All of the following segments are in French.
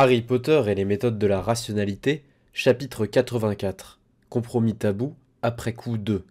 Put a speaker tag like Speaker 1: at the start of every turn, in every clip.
Speaker 1: Harry Potter et les méthodes de la rationalité, chapitre 84. Compromis tabou, après coup 2.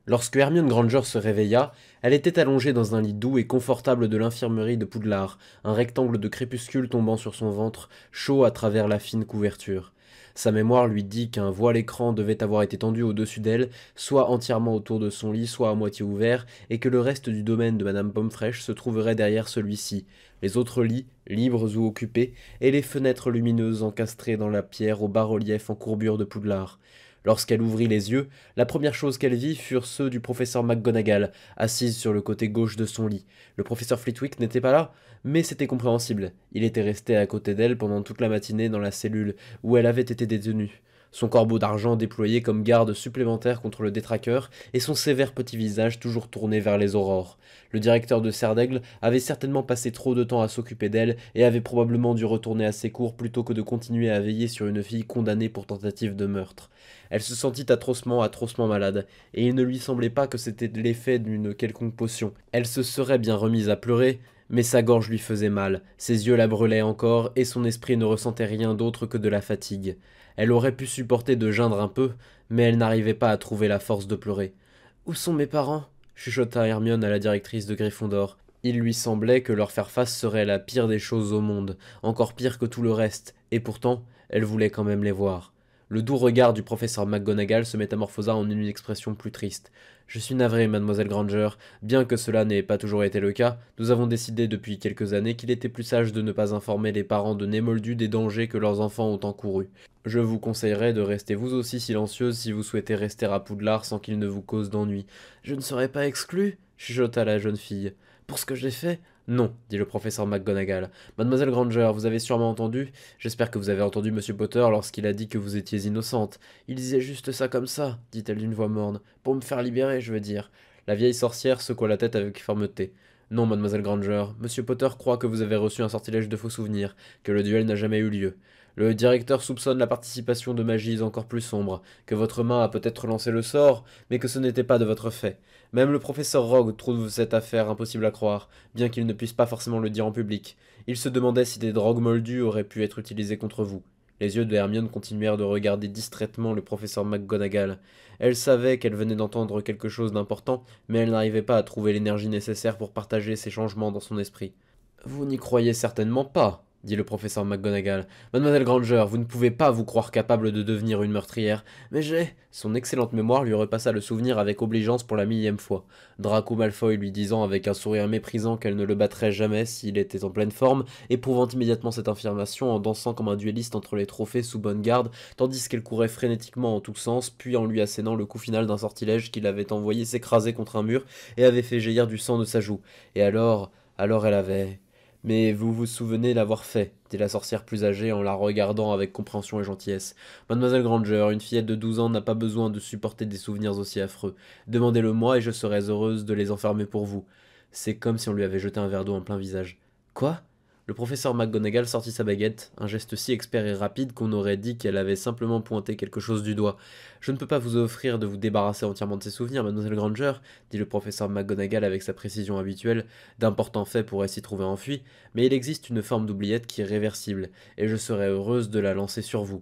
Speaker 1: Lorsque Hermione Granger se réveilla, elle était allongée dans un lit doux et confortable de l'infirmerie de Poudlard, un rectangle de crépuscule tombant sur son ventre, chaud à travers la fine couverture. Sa mémoire lui dit qu'un voile écran devait avoir été tendu au-dessus d'elle, soit entièrement autour de son lit, soit à moitié ouvert, et que le reste du domaine de Madame Pomfresh se trouverait derrière celui-ci, les autres lits, libres ou occupés, et les fenêtres lumineuses encastrées dans la pierre au bas-relief en courbure de Poudlard. Lorsqu'elle ouvrit les yeux, la première chose qu'elle vit furent ceux du professeur McGonagall, assise sur le côté gauche de son lit. Le professeur Flitwick n'était pas là, mais c'était compréhensible. Il était resté à côté d'elle pendant toute la matinée dans la cellule où elle avait été détenue. Son corbeau d'argent déployé comme garde supplémentaire contre le détraqueur, et son sévère petit visage toujours tourné vers les aurores. Le directeur de Serdaigle avait certainement passé trop de temps à s'occuper d'elle, et avait probablement dû retourner à ses cours plutôt que de continuer à veiller sur une fille condamnée pour tentative de meurtre. Elle se sentit atrocement malade, et il ne lui semblait pas que c'était l'effet d'une quelconque potion. Elle se serait bien remise à pleurer, mais sa gorge lui faisait mal, ses yeux la brûlaient encore, et son esprit ne ressentait rien d'autre que de la fatigue. Elle aurait pu supporter de geindre un peu, mais elle n'arrivait pas à trouver la force de pleurer. « Où sont mes parents ?» chuchota Hermione à la directrice de Gryffondor. Il lui semblait que leur faire face serait la pire des choses au monde, encore pire que tout le reste, et pourtant, elle voulait quand même les voir. Le doux regard du professeur McGonagall se métamorphosa en une expression plus triste. « Je suis navré, mademoiselle Granger. Bien que cela n'ait pas toujours été le cas, nous avons décidé depuis quelques années qu'il était plus sage de ne pas informer les parents de Némoldu des dangers que leurs enfants ont encourus. Je vous conseillerais de rester vous aussi silencieuse si vous souhaitez rester à Poudlard sans qu'il ne vous cause d'ennui. »« Je ne serai pas exclue ?» chuchota la jeune fille. « Pour ce que j'ai fait ?»« Non, » dit le professeur McGonagall. « Mademoiselle Granger, vous avez sûrement entendu. J'espère que vous avez entendu Monsieur Potter lorsqu'il a dit que vous étiez innocente. Il disait juste ça comme ça, dit-elle d'une voix morne. Pour me faire libérer, je veux dire. » La vieille sorcière secoua la tête avec fermeté. Non, mademoiselle Granger, Monsieur Potter croit que vous avez reçu un sortilège de faux souvenirs, que le duel n'a jamais eu lieu. Le directeur soupçonne la participation de magies encore plus sombres, que votre main a peut-être lancé le sort, mais que ce n'était pas de votre fait. Même le professeur Rogue trouve cette affaire impossible à croire, bien qu'il ne puisse pas forcément le dire en public. Il se demandait si des drogues moldues auraient pu être utilisées contre vous. Les yeux de Hermione continuèrent de regarder distraitement le professeur McGonagall. Elle savait qu'elle venait d'entendre quelque chose d'important, mais elle n'arrivait pas à trouver l'énergie nécessaire pour partager ces changements dans son esprit. « Vous n'y croyez certainement pas, » dit le professeur McGonagall. « Mademoiselle Granger, vous ne pouvez pas vous croire capable de devenir une meurtrière. Mais j'ai... » Son excellente mémoire lui repassa le souvenir avec obligeance pour la millième fois. Draco Malfoy lui disant avec un sourire méprisant qu'elle ne le battrait jamais s'il était en pleine forme, éprouvant immédiatement cette affirmation en dansant comme un duelliste entre les trophées sous bonne garde, tandis qu'elle courait frénétiquement en tous sens, puis en lui assénant le coup final d'un sortilège qui l'avait envoyé s'écraser contre un mur et avait fait jaillir du sang de sa joue. Et alors elle avait... « Mais vous vous souvenez l'avoir fait, » dit la sorcière plus âgée en la regardant avec compréhension et gentillesse. « Mademoiselle Granger, une fillette de 12 ans n'a pas besoin de supporter des souvenirs aussi affreux. Demandez-le-moi et je serais heureuse de les enfermer pour vous. » C'est comme si on lui avait jeté un verre d'eau en plein visage. « Quoi ?» Le professeur McGonagall sortit sa baguette, un geste si expert et rapide qu'on aurait dit qu'elle avait simplement pointé quelque chose du doigt. « Je ne peux pas vous offrir de vous débarrasser entièrement de ces souvenirs, mademoiselle Granger, » dit le professeur McGonagall avec sa précision habituelle. D'importants faits pourraient s'y trouver enfuis, mais il existe une forme d'oubliette qui est réversible, et je serais heureuse de la lancer sur vous.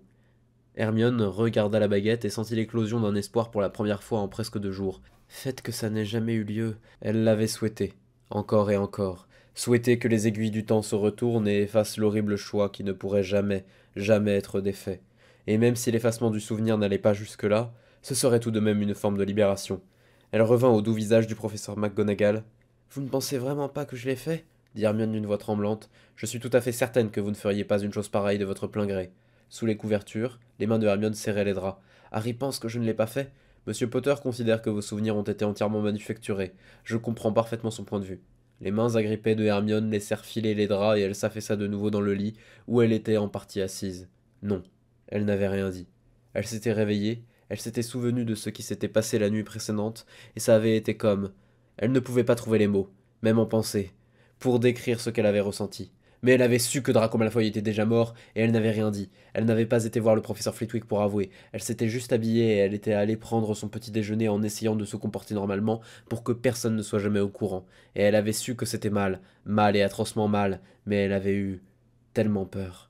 Speaker 1: Hermione regarda la baguette et sentit l'éclosion d'un espoir pour la première fois en presque 2 jours. Faites que ça n'ait jamais eu lieu. Elle l'avait souhaité, encore et encore. Souhaiter que les aiguilles du temps se retournent et effacent l'horrible choix qui ne pourrait jamais, jamais être défait. Et même si l'effacement du souvenir n'allait pas jusque-là, ce serait tout de même une forme de libération. Elle revint au doux visage du professeur McGonagall. « Vous ne pensez vraiment pas que je l'ai fait ?» dit Hermione d'une voix tremblante. « Je suis tout à fait certaine que vous ne feriez pas une chose pareille de votre plein gré. » Sous les couvertures, les mains de Hermione serraient les draps. « Harry pense que je ne l'ai pas fait. Monsieur Potter considère que vos souvenirs ont été entièrement manufacturés. Je comprends parfaitement son point de vue. » Les mains agrippées de Hermione laissèrent filer les draps et elle s'affaissa de nouveau dans le lit, où elle était en partie assise. Non, elle n'avait rien dit. Elle s'était réveillée, elle s'était souvenue de ce qui s'était passé la nuit précédente, et ça avait été comme... Elle ne pouvait pas trouver les mots, même en pensée, pour décrire ce qu'elle avait ressenti. Mais elle avait su que Draco Malfoy était déjà mort, et elle n'avait rien dit. Elle n'avait pas été voir le professeur Flitwick pour avouer. Elle s'était juste habillée et elle était allée prendre son petit déjeuner en essayant de se comporter normalement pour que personne ne soit jamais au courant. Et elle avait su que c'était mal, mal et atrocement mal, mais elle avait eu tellement peur.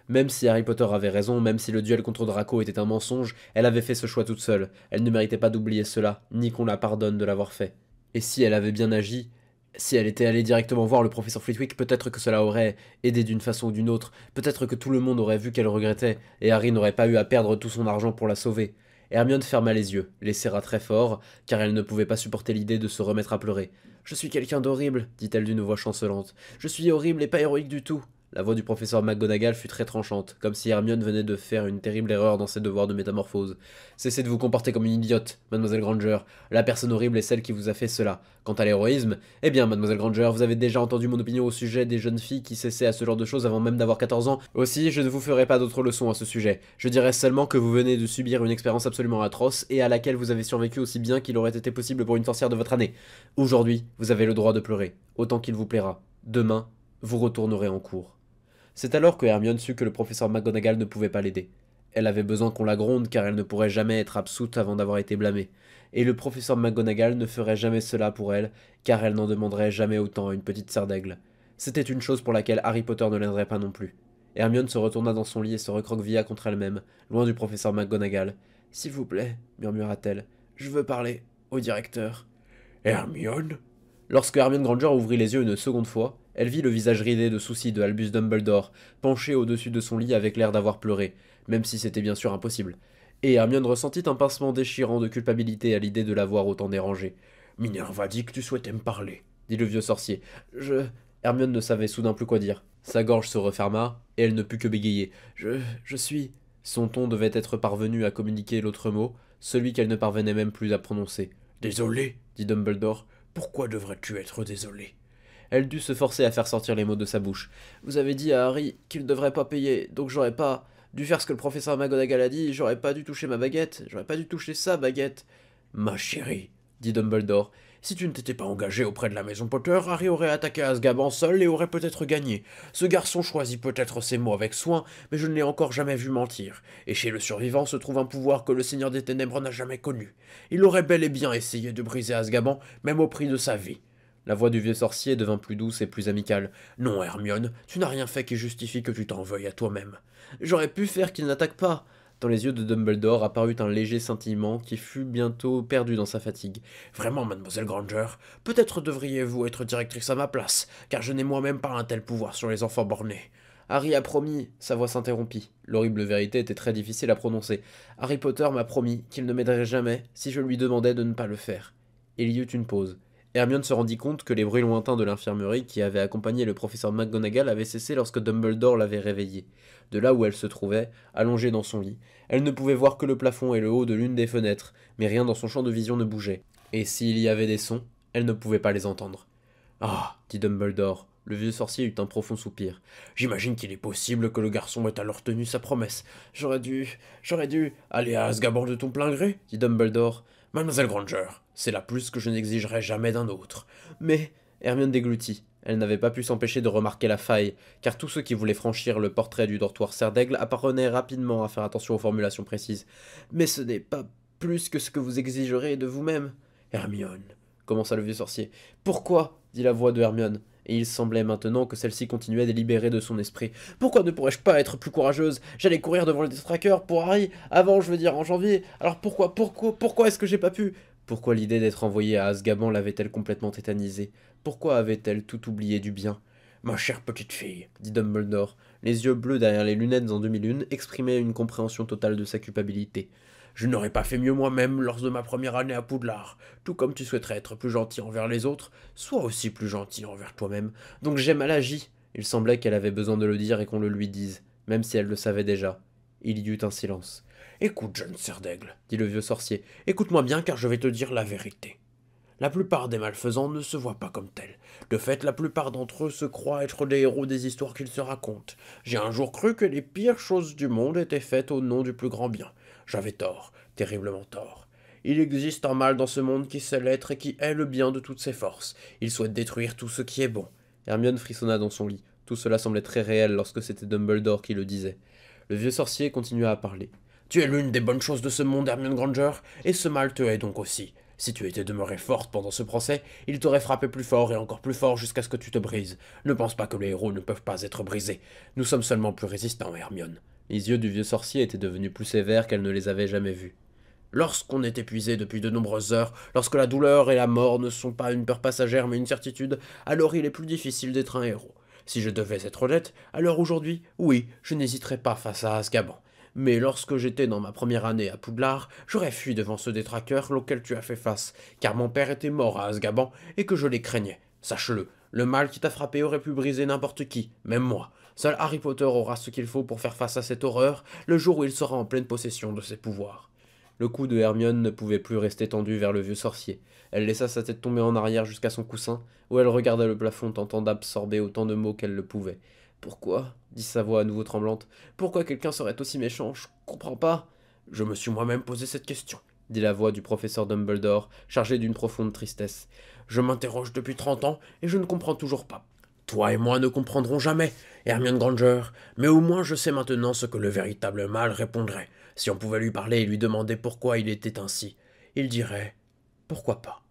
Speaker 1: Même si Harry Potter avait raison, même si le duel contre Draco était un mensonge, elle avait fait ce choix toute seule. Elle ne méritait pas d'oublier cela, ni qu'on la pardonne de l'avoir fait. Et si elle avait bien agi, si elle était allée directement voir le professeur Flitwick, peut-être que cela aurait aidé d'une façon ou d'une autre, peut-être que tout le monde aurait vu qu'elle regrettait, et Harry n'aurait pas eu à perdre tout son argent pour la sauver. Hermione ferma les yeux, les serra très fort, car elle ne pouvait pas supporter l'idée de se remettre à pleurer. Je suis quelqu'un d'horrible, dit-elle d'une voix chancelante. Je suis horrible et pas héroïque du tout. La voix du professeur McGonagall fut très tranchante, comme si Hermione venait de faire une terrible erreur dans ses devoirs de métamorphose. Cessez de vous comporter comme une idiote, mademoiselle Granger. La personne horrible est celle qui vous a fait cela. Quant à l'héroïsme, eh bien, mademoiselle Granger, vous avez déjà entendu mon opinion au sujet des jeunes filles qui cessaient à ce genre de choses avant même d'avoir 14 ans. Aussi, je ne vous ferai pas d'autres leçons à ce sujet. Je dirai seulement que vous venez de subir une expérience absolument atroce et à laquelle vous avez survécu aussi bien qu'il aurait été possible pour une sorcière de votre année. Aujourd'hui, vous avez le droit de pleurer, autant qu'il vous plaira. Demain, vous retournerez en cours. C'est alors que Hermione sut que le professeur McGonagall ne pouvait pas l'aider. Elle avait besoin qu'on la gronde car elle ne pourrait jamais être absoute avant d'avoir été blâmée. Et le professeur McGonagall ne ferait jamais cela pour elle car elle n'en demanderait jamais autant à une petite serre d'aigle. C'était une chose pour laquelle Harry Potter ne l'aiderait pas non plus. Hermione se retourna dans son lit et se recroquevilla contre elle-même, loin du professeur McGonagall. « S'il vous plaît, murmura-t-elle, je veux parler au directeur. » Hermione ? Lorsque Hermione Granger ouvrit les yeux une seconde fois, elle vit le visage ridé de soucis de Albus Dumbledore, penché au-dessus de son lit avec l'air d'avoir pleuré, même si c'était bien sûr impossible. Et Hermione ressentit un pincement déchirant de culpabilité à l'idée de l'avoir autant dérangé. « Minerva dit que tu souhaitais me parler, » dit le vieux sorcier. « Hermione ne savait soudain plus quoi dire. Sa gorge se referma, et elle ne put que bégayer. « Je suis... » Son ton devait être parvenu à communiquer l'autre mot, celui qu'elle ne parvenait même plus à prononcer. « Désolé, dit Dumbledore. Pourquoi devrais-tu être désolé ? Elle dut se forcer à faire sortir les mots de sa bouche. Vous avez dit à Harry qu'il ne devrait pas payer, donc j'aurais pas dû faire ce que le professeur McGonagall a dit, j'aurais pas dû toucher ma baguette, j'aurais pas dû toucher sa baguette. Ma chérie, dit Dumbledore, si tu ne t'étais pas engagé auprès de la maison Potter, Harry aurait attaqué Azkaban seul et aurait peut-être gagné. Ce garçon choisit peut-être ses mots avec soin, mais je ne l'ai encore jamais vu mentir. Et chez le survivant se trouve un pouvoir que le Seigneur des Ténèbres n'a jamais connu. Il aurait bel et bien essayé de briser Azkaban, même au prix de sa vie. La voix du vieux sorcier devint plus douce et plus amicale. « Non, Hermione, tu n'as rien fait qui justifie que tu t'en veuilles à toi-même. J'aurais pu faire qu'il n'attaque pas. » Dans les yeux de Dumbledore apparut un léger scintillement qui fut bientôt perdu dans sa fatigue. « Vraiment, mademoiselle Granger, peut-être devriez-vous être directrice à ma place, car je n'ai moi-même pas un tel pouvoir sur les enfants bornés. » Harry a promis, sa voix s'interrompit. L'horrible vérité était très difficile à prononcer. Harry Potter m'a promis qu'il ne m'aiderait jamais si je lui demandais de ne pas le faire. Il y eut une pause. Hermione se rendit compte que les bruits lointains de l'infirmerie qui avaient accompagné le professeur McGonagall avaient cessé lorsque Dumbledore l'avait réveillée. De là où elle se trouvait, allongée dans son lit, elle ne pouvait voir que le plafond et le haut de l'une des fenêtres, mais rien dans son champ de vision ne bougeait. Et s'il y avait des sons, elle ne pouvait pas les entendre. « Ah !» dit Dumbledore. Le vieux sorcier eut un profond soupir. « J'imagine qu'il est possible que le garçon ait alors tenu sa promesse. J'aurais dû aller à Azkaban de ton plein gré ?» dit Dumbledore. « Mademoiselle Granger, c'est la plus que je n'exigerai jamais d'un autre. » Mais Hermione déglutit. Elle n'avait pas pu s'empêcher de remarquer la faille, car tous ceux qui voulaient franchir le portrait du dortoir Serre d'Aigle apprenaient rapidement à faire attention aux formulations précises. « Mais ce n'est pas plus que ce que vous exigerez de vous-même. »« Hermione, » commença le vieux sorcier. « Pourquoi ?» dit la voix de Hermione. Et il semblait maintenant que celle-ci continuait de libérer de son esprit. « Pourquoi ne pourrais-je pas être plus courageuse? J'allais courir devant le détraqueur pour Harry, avant, je veux dire, en janvier. Alors pourquoi est-ce que j'ai pas pu ?» Pourquoi l'idée d'être envoyée à Azkaban l'avait-elle complètement tétanisée? Pourquoi avait-elle tout oublié du bien? « Ma chère petite fille, » dit Dumbledore. Les yeux bleus derrière les lunettes en demi-lune exprimaient une compréhension totale de sa culpabilité. Je n'aurais pas fait mieux moi-même lors de ma première année à Poudlard. Tout comme tu souhaiterais être plus gentil envers les autres, sois aussi plus gentil envers toi-même. Donc j'ai mal agi. » Il semblait qu'elle avait besoin de le dire et qu'on le lui dise, même si elle le savait déjà. Il y eut un silence. « Écoute, jeune serre d'aigle, » dit le vieux sorcier. « Écoute-moi bien car je vais te dire la vérité. La plupart des malfaisants ne se voient pas comme tels. De fait, la plupart d'entre eux se croient être des héros des histoires qu'ils se racontent. J'ai un jour cru que les pires choses du monde étaient faites au nom du plus grand bien. J'avais tort, terriblement tort. Il existe un mal dans ce monde qui sait l'être et qui hait le bien de toutes ses forces. Il souhaite détruire tout ce qui est bon. » Hermione frissonna dans son lit. Tout cela semblait très réel lorsque c'était Dumbledore qui le disait. Le vieux sorcier continua à parler. « Tu es l'une des bonnes choses de ce monde, Hermione Granger, et ce mal te hait donc aussi.
Speaker 2: Si tu étais demeurée forte pendant ce procès, il t'aurait frappé plus fort et encore plus fort jusqu'à ce que tu te brises. Ne pense pas que les héros ne peuvent pas être brisés. Nous sommes seulement plus résistants, Hermione. »
Speaker 1: Les yeux du vieux sorcier étaient devenus plus sévères qu'elle ne les avait jamais vus.
Speaker 2: Lorsqu'on est épuisé depuis de nombreuses heures, lorsque la douleur et la mort ne sont pas une peur passagère mais une certitude, alors il est plus difficile d'être un héros. Si je devais être honnête, alors aujourd'hui, oui, je n'hésiterais pas face à Azkaban. Mais lorsque j'étais dans ma première année à Poudlard, j'aurais fui devant ce détraqueur auquel tu as fait face, car mon père était mort à Azkaban et que je les craignais. Sache-le, le mal qui t'a frappé aurait pu briser n'importe qui, même moi. Seul Harry Potter aura ce qu'il faut pour faire face à cette horreur le jour où il sera en pleine possession de ses pouvoirs.
Speaker 1: Le cou de Hermione ne pouvait plus rester tendu vers le vieux sorcier. Elle laissa sa tête tomber en arrière jusqu'à son coussin, où elle regarda le plafond tentant d'absorber autant de mots qu'elle le pouvait. Pourquoi dit sa voix à nouveau tremblante. Pourquoi quelqu'un serait aussi méchant? Je comprends pas.
Speaker 2: Je me suis moi-même posé cette question,
Speaker 1: dit la voix du professeur Dumbledore, chargée d'une profonde tristesse.
Speaker 2: Je m'interroge depuis 30 ans et je ne comprends toujours pas. Toi et moi ne comprendrons jamais, Hermione Granger, mais au moins je sais maintenant ce que le véritable mal répondrait. Si on pouvait lui parler et lui demander pourquoi il était ainsi, il dirait « Pourquoi pas ?»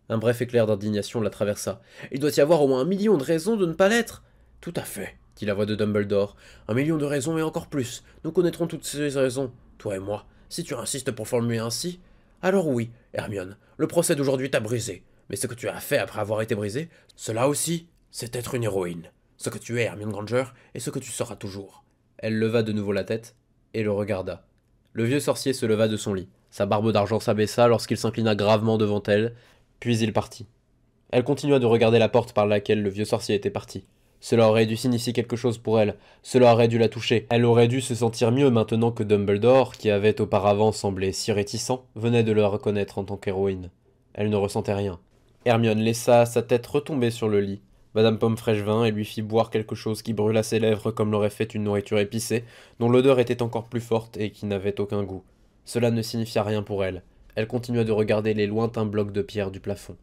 Speaker 1: Un bref éclair d'indignation la traversa. Il doit y avoir au moins 1 million de raisons de ne pas l'être.
Speaker 2: Tout à fait,
Speaker 1: dit la voix de Dumbledore.
Speaker 2: 1 million de raisons et encore plus. Nous connaîtrons toutes ces raisons, toi et moi. Si tu insistes pour formuler ainsi, alors oui, Hermione, le procès d'aujourd'hui t'a brisé. Mais ce que tu as fait après avoir été brisé, cela aussi, c'est être une héroïne. Ce que tu es, Hermione Granger, et ce que tu seras toujours.
Speaker 1: Elle leva de nouveau la tête et le regarda. Le vieux sorcier se leva de son lit. Sa barbe d'argent s'abaissa lorsqu'il s'inclina gravement devant elle, puis il partit. Elle continua de regarder la porte par laquelle le vieux sorcier était parti. Cela aurait dû signifier quelque chose pour elle, cela aurait dû la toucher. Elle aurait dû se sentir mieux maintenant que Dumbledore, qui avait auparavant semblé si réticent, venait de la reconnaître en tant qu'héroïne. Elle ne ressentait rien. Hermione laissa sa tête retomber sur le lit. Madame Pomfrey vint et lui fit boire quelque chose qui brûla ses lèvres comme l'aurait fait une nourriture épicée, dont l'odeur était encore plus forte et qui n'avait aucun goût. Cela ne signifia rien pour elle. Elle continua de regarder les lointains blocs de pierre du plafond.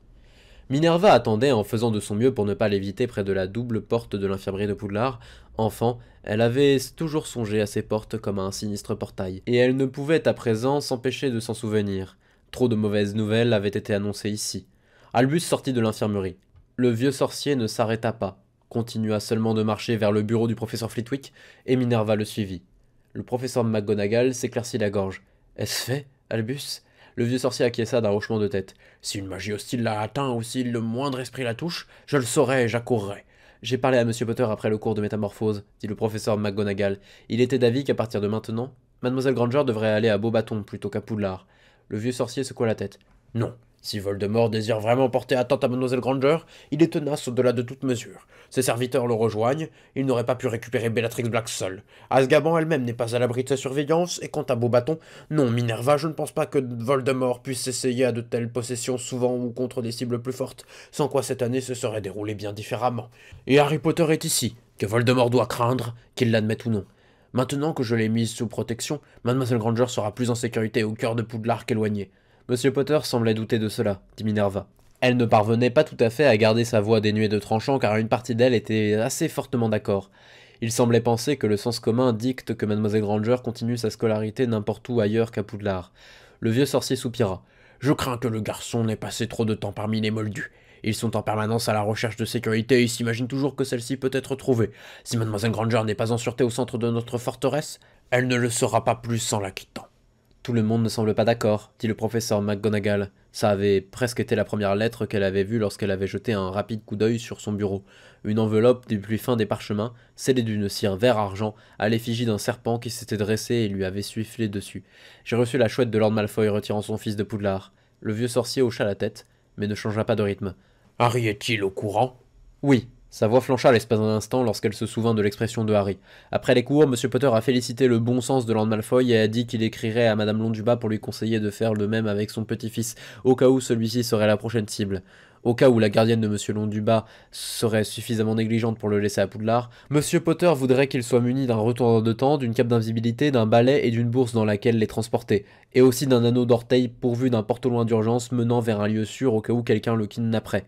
Speaker 1: Minerva attendait en faisant de son mieux pour ne pas l'éviter près de la double porte de l'infirmerie de Poudlard. Enfant, elle avait toujours songé à ces portes comme à un sinistre portail, et elle ne pouvait à présent s'empêcher de s'en souvenir. Trop de mauvaises nouvelles avaient été annoncées ici. Albus sortit de l'infirmerie. Le vieux sorcier ne s'arrêta pas, continua seulement de marcher vers le bureau du professeur Flitwick, et Minerva le suivit. Le professeur McGonagall s'éclaircit la gorge. « Est-ce fait, Albus ?» Le vieux sorcier acquiesça d'un hochement de tête.
Speaker 2: « Si une magie hostile l'a atteint ou si le moindre esprit la touche, je le saurai et j'accourrai. »
Speaker 1: « J'ai parlé à Monsieur Potter après le cours de métamorphose, » dit le professeur McGonagall. Il était d'avis qu'à partir de maintenant, Mademoiselle Granger devrait aller à Beauxbatons plutôt qu'à Poudlard. Le vieux sorcier secoua la tête.
Speaker 2: « Non. Si Voldemort désire vraiment porter atteinte à Mademoiselle Granger, il est tenace au-delà de toute mesure. Ses serviteurs le rejoignent, il n'aurait pas pu récupérer Bellatrix Black seul. Azkaban elle-même n'est pas à l'abri de sa surveillance, et quant à Beauxbatons, non, Minerva, je ne pense pas que Voldemort puisse s'essayer à de telles possessions souvent ou contre des cibles plus fortes, sans quoi cette année se serait déroulée bien différemment. Et Harry Potter est ici, que Voldemort doit craindre, qu'il l'admette ou non. Maintenant que je l'ai mise sous protection, Mademoiselle Granger sera plus en sécurité au cœur de Poudlard qu'éloignée.
Speaker 1: Monsieur Potter semblait douter de cela, dit Minerva. Elle ne parvenait pas tout à fait à garder sa voix dénuée de tranchant car une partie d'elle était assez fortement d'accord. Il semblait penser que le sens commun dicte que Mademoiselle Granger continue sa scolarité n'importe où ailleurs qu'à Poudlard. Le vieux sorcier soupira.
Speaker 2: « Je crains que le garçon n'ait passé trop de temps parmi les moldus. Ils sont en permanence à la recherche de sécurité et s'imaginent toujours que celle-ci peut être trouvée. Si Mademoiselle Granger n'est pas en sûreté au centre de notre forteresse, elle ne le sera pas plus en la quittant. »
Speaker 1: Tout le monde ne semble pas d'accord, dit le professeur McGonagall. Ça avait presque été la première lettre qu'elle avait vue lorsqu'elle avait jeté un rapide coup d'œil sur son bureau. Une enveloppe du plus fin des parchemins, scellée d'une cire vert-argent, à l'effigie d'un serpent qui s'était dressé et lui avait suiflé dessus. J'ai reçu la chouette de Lord Malfoy retirant son fils de Poudlard. Le vieux sorcier hocha la tête, mais ne changea pas de rythme.
Speaker 2: Harry est-il au courant?
Speaker 1: Oui. Sa voix flancha l'espace d'un instant lorsqu'elle se souvint de l'expression de Harry. Après les cours, Monsieur Potter a félicité le bon sens de Lord Malfoy et a dit qu'il écrirait à Madame Londubat pour lui conseiller de faire le même avec son petit-fils, au cas où celui-ci serait la prochaine cible. Au cas où la gardienne de Monsieur Londubat serait suffisamment négligente pour le laisser à Poudlard, Monsieur Potter voudrait qu'il soit muni d'un retour de temps, d'une cape d'invisibilité, d'un balai et d'une bourse dans laquelle les transporter, et aussi d'un anneau d'orteil pourvu d'un porte-loin d'urgence menant vers un lieu sûr au cas où quelqu'un le kidnapperait.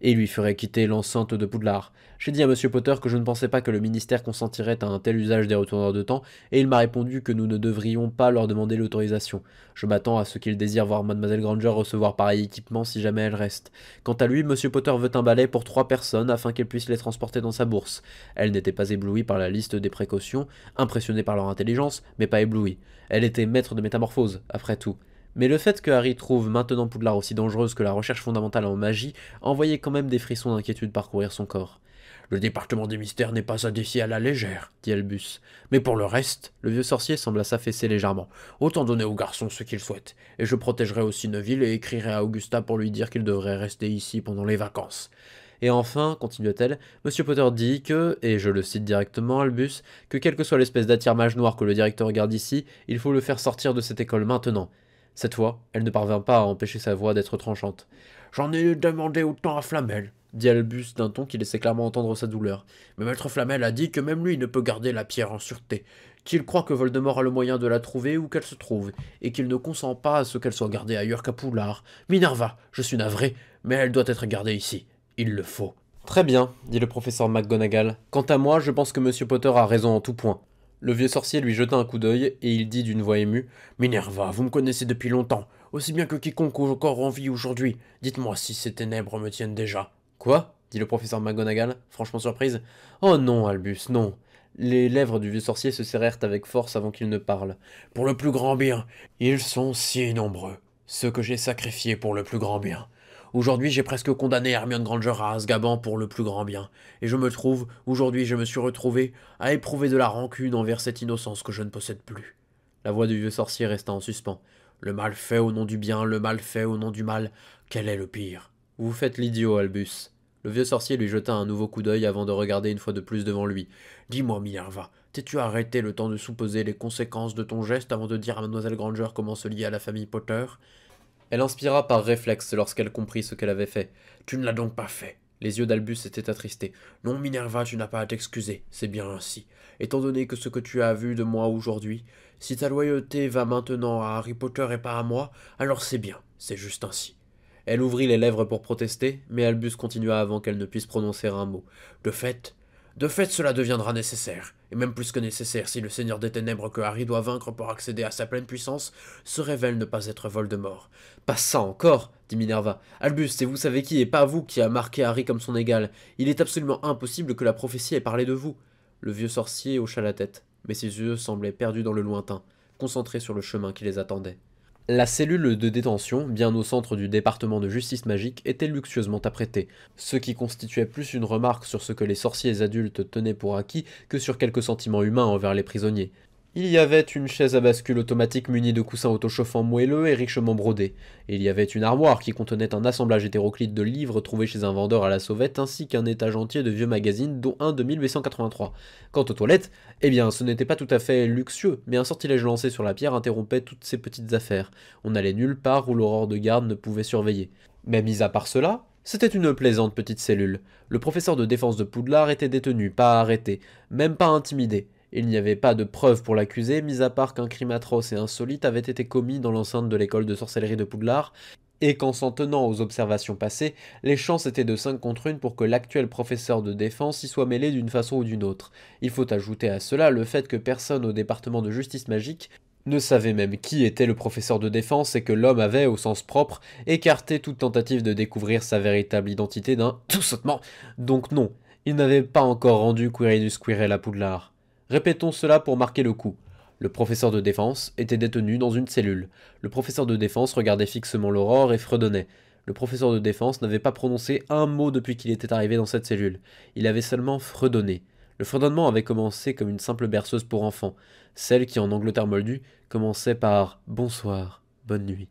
Speaker 1: et lui ferait quitter l'enceinte de Poudlard. J'ai dit à Monsieur Potter que je ne pensais pas que le ministère consentirait à un tel usage des retourneurs de temps, et il m'a répondu que nous ne devrions pas leur demander l'autorisation. Je m'attends à ce qu'il désire voir Mademoiselle Granger recevoir pareil équipement si jamais elle reste. Quant à lui, Monsieur Potter veut un balai pour 3 personnes afin qu'elle puisse les transporter dans sa bourse. Elle n'était pas éblouie par la liste des précautions, impressionnée par leur intelligence, mais pas éblouie. Elle était maître de métamorphose, après tout. Mais le fait que Harry trouve maintenant Poudlard aussi dangereuse que la recherche fondamentale en magie envoyait quand même des frissons d'inquiétude parcourir son corps.
Speaker 2: Le département des mystères n'est pas à défier à la légère, dit Albus. Mais pour le reste,
Speaker 1: le vieux sorcier sembla s'affaisser légèrement.
Speaker 2: Autant donner aux garçons ce qu'ils souhaitent. Et je protégerai aussi Neville et écrirai à Augusta pour lui dire qu'il devrait rester ici pendant les vacances.
Speaker 1: Et enfin, continua-t-elle, Monsieur Potter dit que, et je le cite directement, Albus, que quelle que soit l'espèce d'attire-mage noir que le directeur garde ici, il faut le faire sortir de cette école maintenant. Cette fois, elle ne parvint pas à empêcher sa voix d'être tranchante.
Speaker 2: J'en ai demandé autant à Flamel,
Speaker 1: dit Albus d'un ton qui laissait clairement entendre sa douleur.
Speaker 2: Mais maître Flamel a dit que même lui ne peut garder la pierre en sûreté, qu'il croit que Voldemort a le moyen de la trouver où qu'elle se trouve, et qu'il ne consent pas à ce qu'elle soit gardée ailleurs qu'à Poudlard. Minerva, je suis navré, mais elle doit être gardée ici. Il le faut.
Speaker 1: Très bien, dit le professeur McGonagall. Quant à moi, je pense que Monsieur Potter a raison en tout point. Le vieux sorcier lui jeta un coup d'œil, et il dit d'une voix émue «
Speaker 2: Minerva, vous me connaissez depuis longtemps, aussi bien que quiconque encore en vie aujourd'hui. Dites-moi si ces ténèbres me tiennent déjà. »
Speaker 1: Quoi dit le professeur McGonagall, franchement surprise. Oh non, Albus, non. Les lèvres du vieux sorcier se serrèrent avec force avant qu'il ne parle.
Speaker 2: Pour le plus grand bien, ils sont si nombreux, ceux que j'ai sacrifiés pour le plus grand bien. Aujourd'hui, j'ai presque condamné Hermione Granger à Azkaban pour le plus grand bien, et je me trouve, aujourd'hui je me suis retrouvé, à éprouver de la rancune envers cette innocence que je ne possède plus.
Speaker 1: La voix du vieux sorcier resta en suspens.
Speaker 2: Le mal fait au nom du bien, le mal fait au nom du mal, quel est le pire?
Speaker 1: Vous faites l'idiot, Albus. Le vieux sorcier lui jeta un nouveau coup d'œil avant de regarder une fois de plus devant lui.
Speaker 2: Dis-moi, Minerva, t'es-tu arrêté le temps de supposer les conséquences de ton geste avant de dire à Mademoiselle Granger comment se lier à la famille Potter?
Speaker 1: Elle inspira par réflexe lorsqu'elle comprit ce qu'elle avait fait.
Speaker 2: Tu ne l'as donc pas fait.
Speaker 1: Les yeux d'Albus étaient attristés.
Speaker 2: Non, Minerva, tu n'as pas à t'excuser, c'est bien ainsi. Étant donné que ce que tu as vu de moi aujourd'hui, si ta loyauté va maintenant à Harry Potter et pas à moi, alors c'est bien, c'est juste ainsi.
Speaker 1: Elle ouvrit les lèvres pour protester, mais Albus continua avant qu'elle ne puisse prononcer un mot.
Speaker 2: De fait, cela deviendra nécessaire, et même plus que nécessaire si le Seigneur des Ténèbres que Harry doit vaincre pour accéder à sa pleine puissance se révèle ne pas être Voldemort.
Speaker 1: Pas ça encore, dit Minerva. Albus, c'est vous savez qui et pas vous qui a marqué Harry comme son égal. Il est absolument impossible que la prophétie ait parlé de vous. Le vieux sorcier hocha la tête, mais ses yeux semblaient perdus dans le lointain, concentrés sur le chemin qui les attendait. La cellule de détention, bien au centre du département de justice magique, était luxueusement apprêtée, ce qui constituait plus une remarque sur ce que les sorciers adultes tenaient pour acquis que sur quelques sentiments humains envers les prisonniers. Il y avait une chaise à bascule automatique munie de coussins autochauffants moelleux et richement brodés. Il y avait une armoire qui contenait un assemblage hétéroclite de livres trouvés chez un vendeur à la sauvette ainsi qu'un étage entier de vieux magazines dont un de 1883. Quant aux toilettes, eh bien ce n'était pas tout à fait luxueux, mais un sortilège lancé sur la pierre interrompait toutes ces petites affaires. On n'allait nulle part où l'aurore de garde ne pouvait surveiller. Mais mis à part cela, c'était une plaisante petite cellule. Le professeur de défense de Poudlard était détenu, pas arrêté, même pas intimidé. Il n'y avait pas de preuves pour l'accuser, mis à part qu'un crime atroce et insolite avait été commis dans l'enceinte de l'école de sorcellerie de Poudlard, et qu'en s'en tenant aux observations passées, les chances étaient de 5 contre 1 pour que l'actuel professeur de défense y soit mêlé d'une façon ou d'une autre. Il faut ajouter à cela le fait que personne au département de justice magique ne savait même qui était le professeur de défense et que l'homme avait, au sens propre, écarté toute tentative de découvrir sa véritable identité d'un tout sautement. Donc non, il n'avait pas encore rendu Quirinus Quirrell à Poudlard. Répétons cela pour marquer le coup. Le professeur de défense était détenu dans une cellule. Le professeur de défense regardait fixement l'aurore et fredonnait. Le professeur de défense n'avait pas prononcé un mot depuis qu'il était arrivé dans cette cellule. Il avait seulement fredonné. Le fredonnement avait commencé comme une simple berceuse pour enfants, celle qui en Angleterre moldue commençait par « bonsoir, bonne nuit ».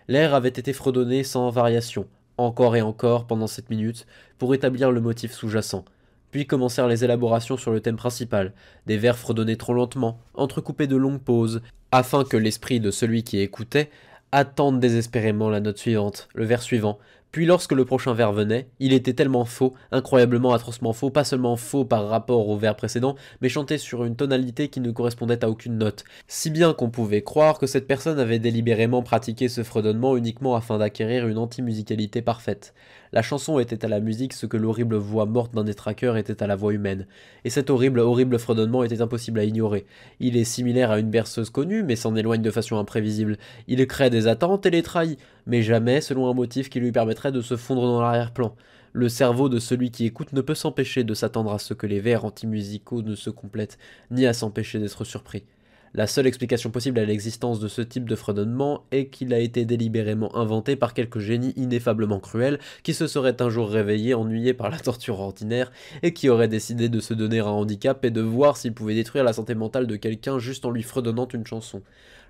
Speaker 1: L'air avait été fredonné sans variation, encore et encore pendant 7 minutes, pour établir le motif sous-jacent. Puis commencèrent les élaborations sur le thème principal, des vers fredonnés trop lentement, entrecoupés de longues pauses, afin que l'esprit de celui qui écoutait attende désespérément la note suivante, le vers suivant. Puis lorsque le prochain vers venait, il était tellement faux, incroyablement atrocement faux, pas seulement faux par rapport au vers précédent, mais chanté sur une tonalité qui ne correspondait à aucune note, si bien qu'on pouvait croire que cette personne avait délibérément pratiqué ce fredonnement uniquement afin d'acquérir une antimusicalité parfaite. La chanson était à la musique ce que l'horrible voix morte d'un détraqueur était à la voix humaine. Et cet horrible fredonnement était impossible à ignorer. Il est similaire à une berceuse connue, mais s'en éloigne de façon imprévisible. Il crée des attentes et les trahit, mais jamais selon un motif qui lui permettrait de se fondre dans l'arrière-plan. Le cerveau de celui qui écoute ne peut s'empêcher de s'attendre à ce que les vers antimusicaux ne se complètent, ni à s'empêcher d'être surpris. La seule explication possible à l'existence de ce type de fredonnement est qu'il a été délibérément inventé par quelque génie ineffablement cruel qui se serait un jour réveillé ennuyé par la torture ordinaire et qui aurait décidé de se donner un handicap et de voir s'il pouvait détruire la santé mentale de quelqu'un juste en lui fredonnant une chanson.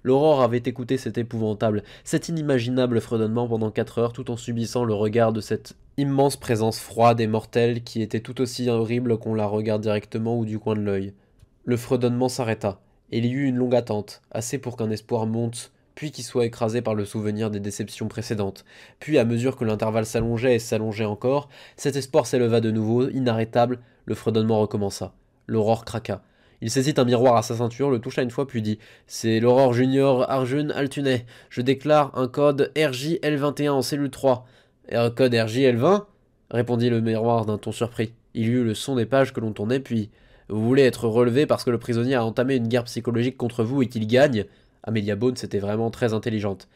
Speaker 1: L'aurore avait écouté cet épouvantable, cet inimaginable fredonnement pendant 4 heures tout en subissant le regard de cette immense présence froide et mortelle qui était tout aussi horrible qu'on la regarde directement ou du coin de l'œil. Le fredonnement s'arrêta. Et il y eut une longue attente, assez pour qu'un espoir monte, puis qu'il soit écrasé par le souvenir des déceptions précédentes. Puis, à mesure que l'intervalle s'allongeait et s'allongeait encore, cet espoir s'éleva de nouveau, inarrêtable, le fredonnement recommença. L'aurore craqua. Il saisit un miroir à sa ceinture, le toucha une fois, puis dit « C'est l'aurore junior Arjun Altunet. Je déclare un code RJL21 en cellule 3. »« Un code RJL20 » répondit le miroir d'un ton surpris. Il y eut le son des pages que l'on tournait, puis... Vous voulez être relevé parce que le prisonnier a entamé une guerre psychologique contre vous et qu'il gagne? Amelia Bones était vraiment très intelligente.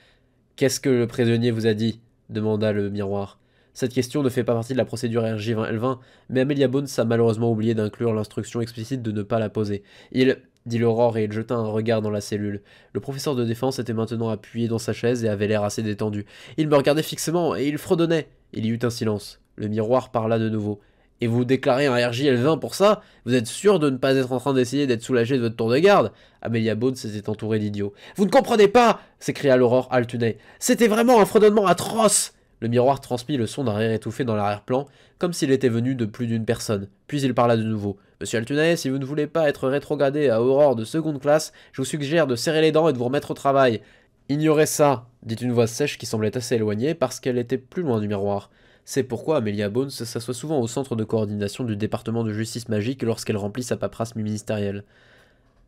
Speaker 1: Qu'est-ce que le prisonnier vous a dit? Demanda le miroir. Cette question ne fait pas partie de la procédure RJ20L20, mais Amelia Bones a malheureusement oublié d'inclure l'instruction explicite de ne pas la poser. Dit l'aurore et il jeta un regard dans la cellule. Le professeur de défense était maintenant appuyé dans sa chaise et avait l'air assez détendu. Il me regardait fixement et il fredonnait. Il y eut un silence. Le miroir parla de nouveau. Et vous déclarez un RJL20 pour ça? Vous êtes sûr de ne pas être en train d'essayer d'être soulagé de votre tour de garde? Amelia Bones était entourée d'idiots. Vous ne comprenez pas! S'écria l'aurore Altunet. C'était vraiment un fredonnement atroce! Le miroir transmit le son d'un rire étouffé dans l'arrière-plan, comme s'il était venu de plus d'une personne. Puis il parla de nouveau. Monsieur Altunet, si vous ne voulez pas être rétrogradé à aurore de seconde classe, je vous suggère de serrer les dents et de vous remettre au travail. Ignorez ça, dit une voix sèche qui semblait assez éloignée parce qu'elle était plus loin du miroir. C'est pourquoi Amelia Bones s'assoit souvent au centre de coordination du département de justice magique lorsqu'elle remplit sa paperasse ministérielle.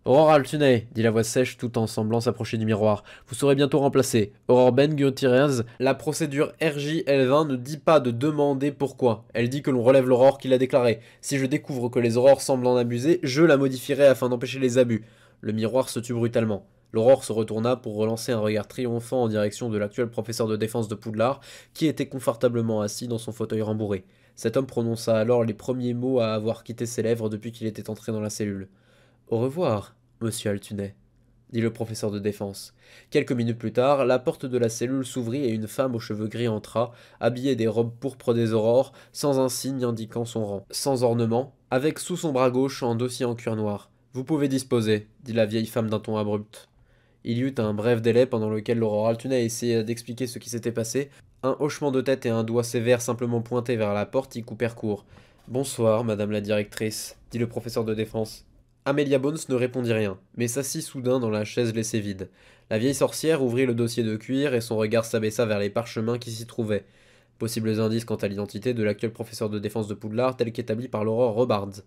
Speaker 1: Aurore Altunet, dit la voix sèche tout en semblant s'approcher du miroir. Vous serez bientôt remplacé. Aurore Ben Gutierrez, la procédure RJL20 ne dit pas de demander pourquoi. Elle dit que l'on relève l'aurore qui l'a déclarée. Si je découvre que les aurores semblent en abuser, je la modifierai afin d'empêcher les abus. Le miroir se tut brutalement. L'aurore se retourna pour relancer un regard triomphant en direction de l'actuel professeur de défense de Poudlard, qui était confortablement assis dans son fauteuil rembourré. Cet homme prononça alors les premiers mots à avoir quitté ses lèvres depuis qu'il était entré dans la cellule. « Au revoir, monsieur Altunet », dit le professeur de défense. Quelques minutes plus tard, la porte de la cellule s'ouvrit et une femme aux cheveux gris entra, habillée des robes pourpres des aurores, sans un signe indiquant son rang, sans ornement, avec sous son bras gauche un dossier en cuir noir. « Vous pouvez disposer », dit la vieille femme d'un ton abrupt. Il y eut un bref délai pendant lequel l'aurore Altunet essayait d'expliquer ce qui s'était passé. Un hochement de tête et un doigt sévère simplement pointé vers la porte y coupèrent court. « Bonsoir, madame la directrice », dit le professeur de défense. Amelia Bones ne répondit rien, mais s'assit soudain dans la chaise laissée vide. La vieille sorcière ouvrit le dossier de cuir et son regard s'abaissa vers les parchemins qui s'y trouvaient. Possibles indices quant à l'identité de l'actuel professeur de défense de Poudlard tel qu'établi par l'aurore Robards.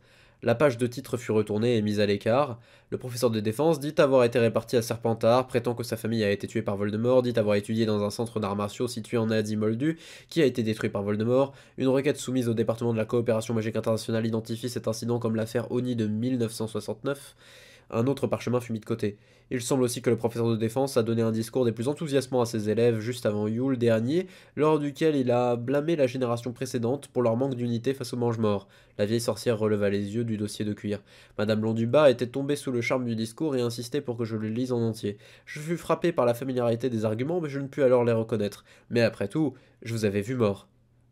Speaker 1: La page de titre fut retournée et mise à l'écart. Le professeur de défense dit avoir été réparti à Serpentard, prétend que sa famille a été tuée par Voldemort, dit avoir étudié dans un centre d'arts martiaux situé en Asie Moldu, qui a été détruit par Voldemort. Une requête soumise au département de la coopération magique internationale identifie cet incident comme l'affaire Oni de 1969. Un autre parchemin fut mis de côté. Il semble aussi que le professeur de défense a donné un discours des plus enthousiasmants à ses élèves juste avant Yule dernier, lors duquel il a blâmé la génération précédente pour leur manque d'unité face aux mange-morts. La vieille sorcière releva les yeux du dossier de cuir. Madame Blondubat était tombée sous le charme du discours et insistait pour que je le lise en entier. Je fus frappé par la familiarité des arguments, mais je ne pus alors les reconnaître. Mais après tout, je vous avais vu mort.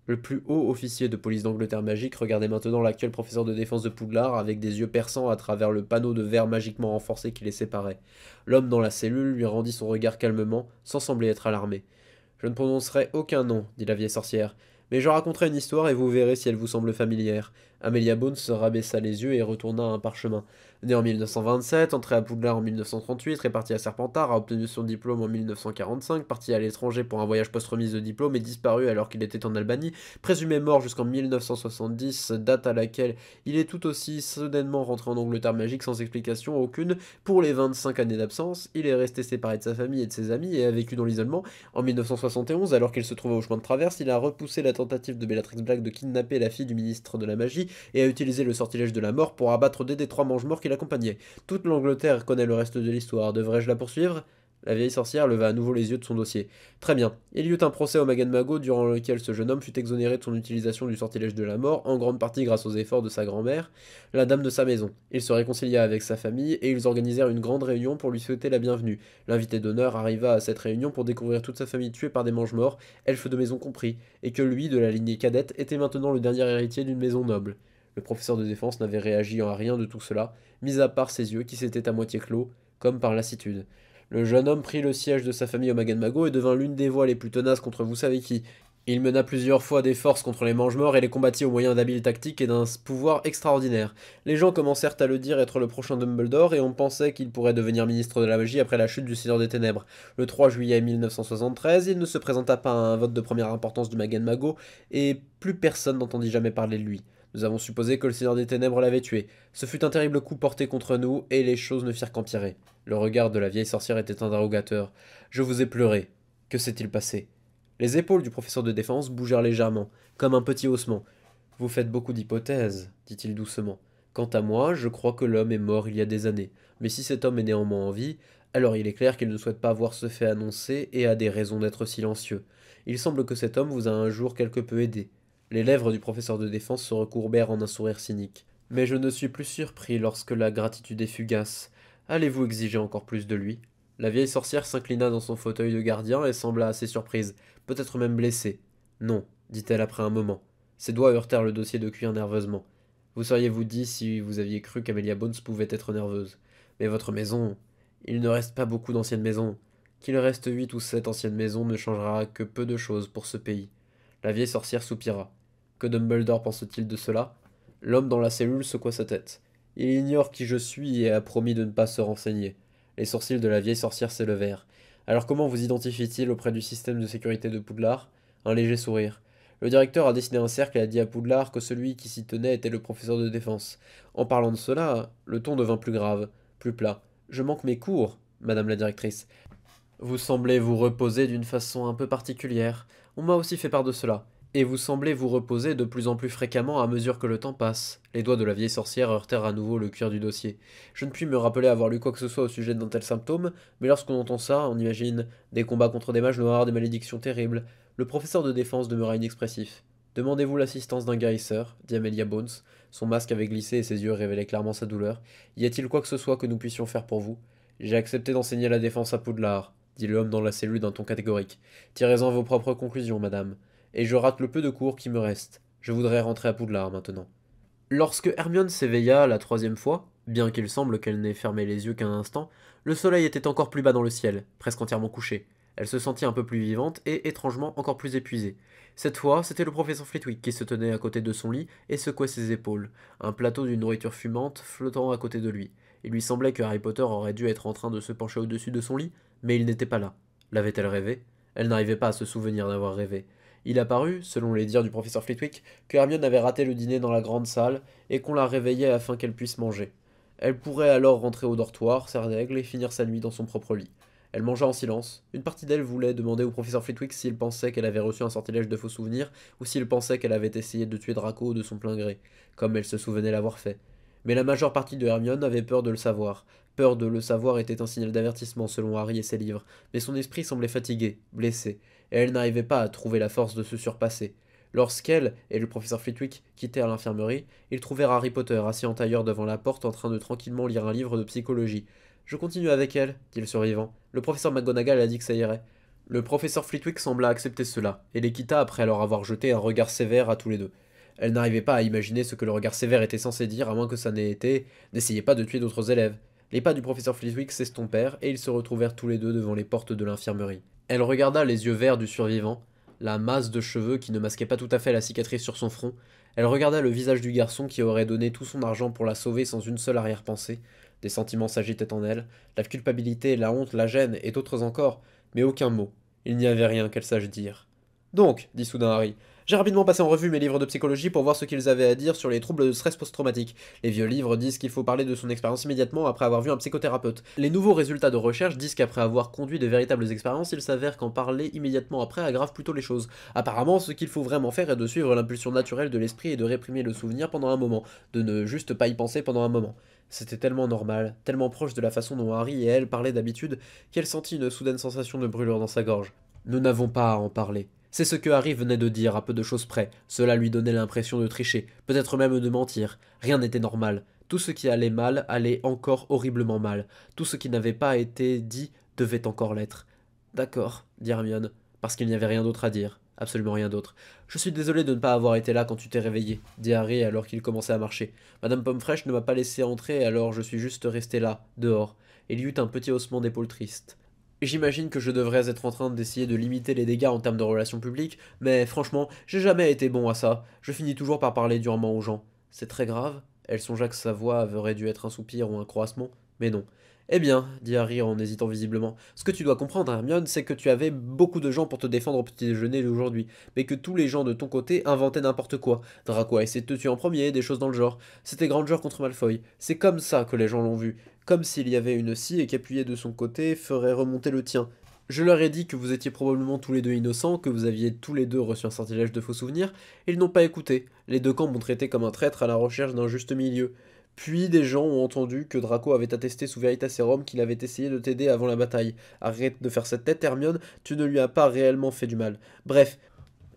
Speaker 1: Le plus haut officier de police d'Angleterre magique regardait maintenant l'actuel professeur de défense de Poudlard avec des yeux perçants à travers le panneau de verre magiquement renforcé qui les séparait. L'homme dans la cellule lui rendit son regard calmement, sans sembler être alarmé. « Je ne prononcerai aucun nom, dit la vieille sorcière, mais je raconterai une histoire et vous verrez si elle vous semble familière. Amelia Bones se rabaissa les yeux et retourna à un parchemin. Née en 1927, entrée à Poudlard en 1938, répartie à Serpentard, a obtenu son diplôme en 1945, partie à l'étranger pour un voyage post-remise de diplôme et disparu alors qu'il était en Albanie, présumé mort jusqu'en 1970, date à laquelle il est tout aussi soudainement rentré en Angleterre magique sans explication aucune. Pour les 25 années d'absence, il est resté séparé de sa famille et de ses amis et a vécu dans l'isolement. En 1971, alors qu'il se trouvait au chemin de traverse, il a repoussé la tentative de Bellatrix Black de kidnapper la fille du ministre de la Magie et a utilisé le sortilège de la mort pour abattre deux des trois mange-morts qui l'accompagnaient. Toute l'Angleterre connaît le reste de l'histoire. Devrais-je la poursuivre? La vieille sorcière leva à nouveau les yeux de son dossier. Très bien. Il y eut un procès au Magan Mago durant lequel ce jeune homme fut exonéré de son utilisation du sortilège de la mort, en grande partie grâce aux efforts de sa grand-mère, la dame de sa maison. Il se réconcilia avec sa famille et ils organisèrent une grande réunion pour lui souhaiter la bienvenue. L'invité d'honneur arriva à cette réunion pour découvrir toute sa famille tuée par des mange-morts, elfes de maison compris, et que lui, de la lignée cadette, était maintenant le dernier héritier d'une maison noble. Le professeur de défense n'avait réagi à rien de tout cela, mis à part ses yeux qui s'étaient à moitié clos, comme par lassitude. Le jeune homme prit le siège de sa famille au Magan Mago et devint l'une des voix les plus tenaces contre vous savez qui. Il mena plusieurs fois des forces contre les mange-morts et les combattit au moyen d'habiles tactiques et d'un pouvoir extraordinaire. Les gens commencèrent à le dire être le prochain Dumbledore et on pensait qu'il pourrait devenir ministre de la magie après la chute du Seigneur des Ténèbres. Le 3 juillet 1973, il ne se présenta pas à un vote de première importance du Magan Mago et plus personne n'entendit jamais parler de lui. Nous avons supposé que le Seigneur des Ténèbres l'avait tué. Ce fut un terrible coup porté contre nous, et les choses ne firent qu'empirer. Le regard de la vieille sorcière était interrogateur. Je vous ai pleuré. Que s'est-il passé? Les épaules du professeur de défense bougèrent légèrement, comme un petit haussement. Vous faites beaucoup d'hypothèses, dit-il doucement. Quant à moi, je crois que l'homme est mort il y a des années. Mais si cet homme est néanmoins en vie, alors il est clair qu'il ne souhaite pas voir ce fait annoncé et a des raisons d'être silencieux. Il semble que cet homme vous a un jour quelque peu aidé. Les lèvres du professeur de défense se recourbèrent en un sourire cynique. Mais je ne suis plus surpris lorsque la gratitude est fugace. Allez-vous exiger encore plus de lui? La vieille sorcière s'inclina dans son fauteuil de gardien et sembla assez surprise, peut-être même blessée. Non, dit-elle après un moment. Ses doigts heurtèrent le dossier de cuir nerveusement. Vous seriez-vous dit si vous aviez cru qu'Amelia Bones pouvait être nerveuse. Mais votre maison... Il ne reste pas beaucoup d'anciennes maisons. Qu'il reste 8 ou 7 anciennes maisons ne changera que peu de choses pour ce pays. La vieille sorcière soupira. Que Dumbledore pense-t-il de cela? L'homme dans la cellule secoua sa tête. Il ignore qui je suis et a promis de ne pas se renseigner. Les sourcils de la vieille sorcière s'élevèrent. Alors comment vous identifie-t-il auprès du système de sécurité de Poudlard? Un léger sourire. Le directeur a dessiné un cercle et a dit à Poudlard que celui qui s'y tenait était le professeur de défense. En parlant de cela, le ton devint plus grave, plus plat. Je manque mes cours, madame la directrice. Vous semblez vous reposer d'une façon un peu particulière. On m'a aussi fait part de cela. Et vous semblez vous reposer de plus en plus fréquemment à mesure que le temps passe. Les doigts de la vieille sorcière heurtèrent à nouveau le cuir du dossier. Je ne puis me rappeler avoir lu quoi que ce soit au sujet d'un tel symptôme, mais lorsqu'on entend ça, on imagine des combats contre des mages noirs, des malédictions terribles. Le professeur de défense demeura inexpressif. Demandez-vous l'assistance d'un guérisseur, dit Amelia Bones. Son masque avait glissé et ses yeux révélaient clairement sa douleur. Y a-t-il quoi que ce soit que nous puissions faire pour vous? J'ai accepté d'enseigner la défense à Poudlard, dit l'homme dans la cellule d'un ton catégorique. Tirez-en vos propres conclusions, madame. Et je rate le peu de cours qui me reste. Je voudrais rentrer à Poudlard maintenant. Lorsque Hermione s'éveilla la troisième fois, bien qu'il semble qu'elle n'ait fermé les yeux qu'un instant, le soleil était encore plus bas dans le ciel, presque entièrement couché. Elle se sentit un peu plus vivante et, étrangement, encore plus épuisée. Cette fois, c'était le professeur Flitwick qui se tenait à côté de son lit et secouait ses épaules, un plateau d'une nourriture fumante flottant à côté de lui. Il lui semblait que Harry Potter aurait dû être en train de se pencher au-dessus de son lit, mais il n'était pas là. L'avait-elle rêvé? Elle n'arrivait pas à se souvenir d'avoir rêvé. Il apparut, selon les dires du professeur Flitwick, que Hermione avait raté le dîner dans la grande salle et qu'on la réveillait afin qu'elle puisse manger. Elle pourrait alors rentrer au dortoir, serre d'aigle et finir sa nuit dans son propre lit. Elle mangea en silence. Une partie d'elle voulait demander au professeur Flitwick s'il pensait qu'elle avait reçu un sortilège de faux souvenirs ou s'il pensait qu'elle avait essayé de tuer Draco de son plein gré, comme elle se souvenait l'avoir fait. Mais la majeure partie de Hermione avait peur de le savoir. Peur de le savoir était un signal d'avertissement selon Harry et ses livres, mais son esprit semblait fatigué, blessé, et elle n'arrivait pas à trouver la force de se surpasser. Lorsqu'elle et le professeur Flitwick quittèrent l'infirmerie, ils trouvèrent Harry Potter assis en tailleur devant la porte en train de tranquillement lire un livre de psychologie. Je continue avec elle, dit le survivant. Le professeur McGonagall a dit que ça irait. Le professeur Flitwick sembla accepter cela, et les quitta après leur avoir jeté un regard sévère à tous les deux. Elle n'arrivait pas à imaginer ce que le regard sévère était censé dire, à moins que ça n'ait été « N'essayez pas de tuer d'autres élèves ». Les pas du professeur Flitwick s'estompèrent, et ils se retrouvèrent tous les deux devant les portes de l'infirmerie. Elle regarda les yeux verts du survivant. la masse de cheveux qui ne masquait pas tout à fait la cicatrice sur son front. Elle regarda le visage du garçon qui aurait donné tout son argent pour la sauver sans une seule arrière-pensée. Des sentiments s'agitaient en elle, la culpabilité, la honte, la gêne et d'autres encore, mais aucun mot. Il n'y avait rien qu'elle sache dire. Donc, dit soudain Harry, j'ai rapidement passé en revue mes livres de psychologie pour voir ce qu'ils avaient à dire sur les troubles de stress post-traumatique. Les vieux livres disent qu'il faut parler de son expérience immédiatement après avoir vu un psychothérapeute. Les nouveaux résultats de recherche disent qu'après avoir conduit de véritables expériences, il s'avère qu'en parler immédiatement après aggrave plutôt les choses. Apparemment, ce qu'il faut vraiment faire est de suivre l'impulsion naturelle de l'esprit et de réprimer le souvenir pendant un moment, de ne juste pas y penser pendant un moment. C'était tellement normal, tellement proche de la façon dont Harry et elle parlaient d'habitude, qu'elle sentit une soudaine sensation de brûlure dans sa gorge. Nous n'avons pas à en parler. C'est ce que Harry venait de dire à peu de choses près. Cela lui donnait l'impression de tricher, peut-être même de mentir. Rien n'était normal. Tout ce qui allait mal allait encore horriblement mal. Tout ce qui n'avait pas été dit devait encore l'être. D'accord, dit Hermione, parce qu'il n'y avait rien d'autre à dire. Absolument rien d'autre. Je suis désolé de ne pas avoir été là quand tu t'es réveillé, dit Harry alors qu'il commençait à marcher. Madame Pomme-Fraîche ne m'a pas laissé entrer, alors je suis juste resté là, dehors. Il y eut un petit haussement d'épaule triste. J'imagine que je devrais être en train d'essayer de limiter les dégâts en termes de relations publiques, mais franchement, j'ai jamais été bon à ça. Je finis toujours par parler durement aux gens. C'est très grave. Elle songea que sa voix aurait dû être un soupir ou un croassement, mais non. Eh bien, dit Harry en hésitant visiblement, ce que tu dois comprendre, Hermione, c'est que tu avais beaucoup de gens pour te défendre au petit déjeuner d'aujourd'hui, mais que tous les gens de ton côté inventaient n'importe quoi. Draco a essayé de te tuer en premier, des choses dans le genre. C'était Granger contre Malfoy. C'est comme ça que les gens l'ont vu. Comme s'il y avait une scie et qu'appuyé de son côté ferait remonter le tien. Je leur ai dit que vous étiez probablement tous les deux innocents, que vous aviez tous les deux reçu un sortilège de faux souvenirs, et ils n'ont pas écouté. Les deux camps m'ont traité comme un traître à la recherche d'un juste milieu. Puis des gens ont entendu que Draco avait attesté sous Veritaserum qu'il avait essayé de t'aider avant la bataille. Arrête de faire cette tête, Hermione, tu ne lui as pas réellement fait du mal. Bref,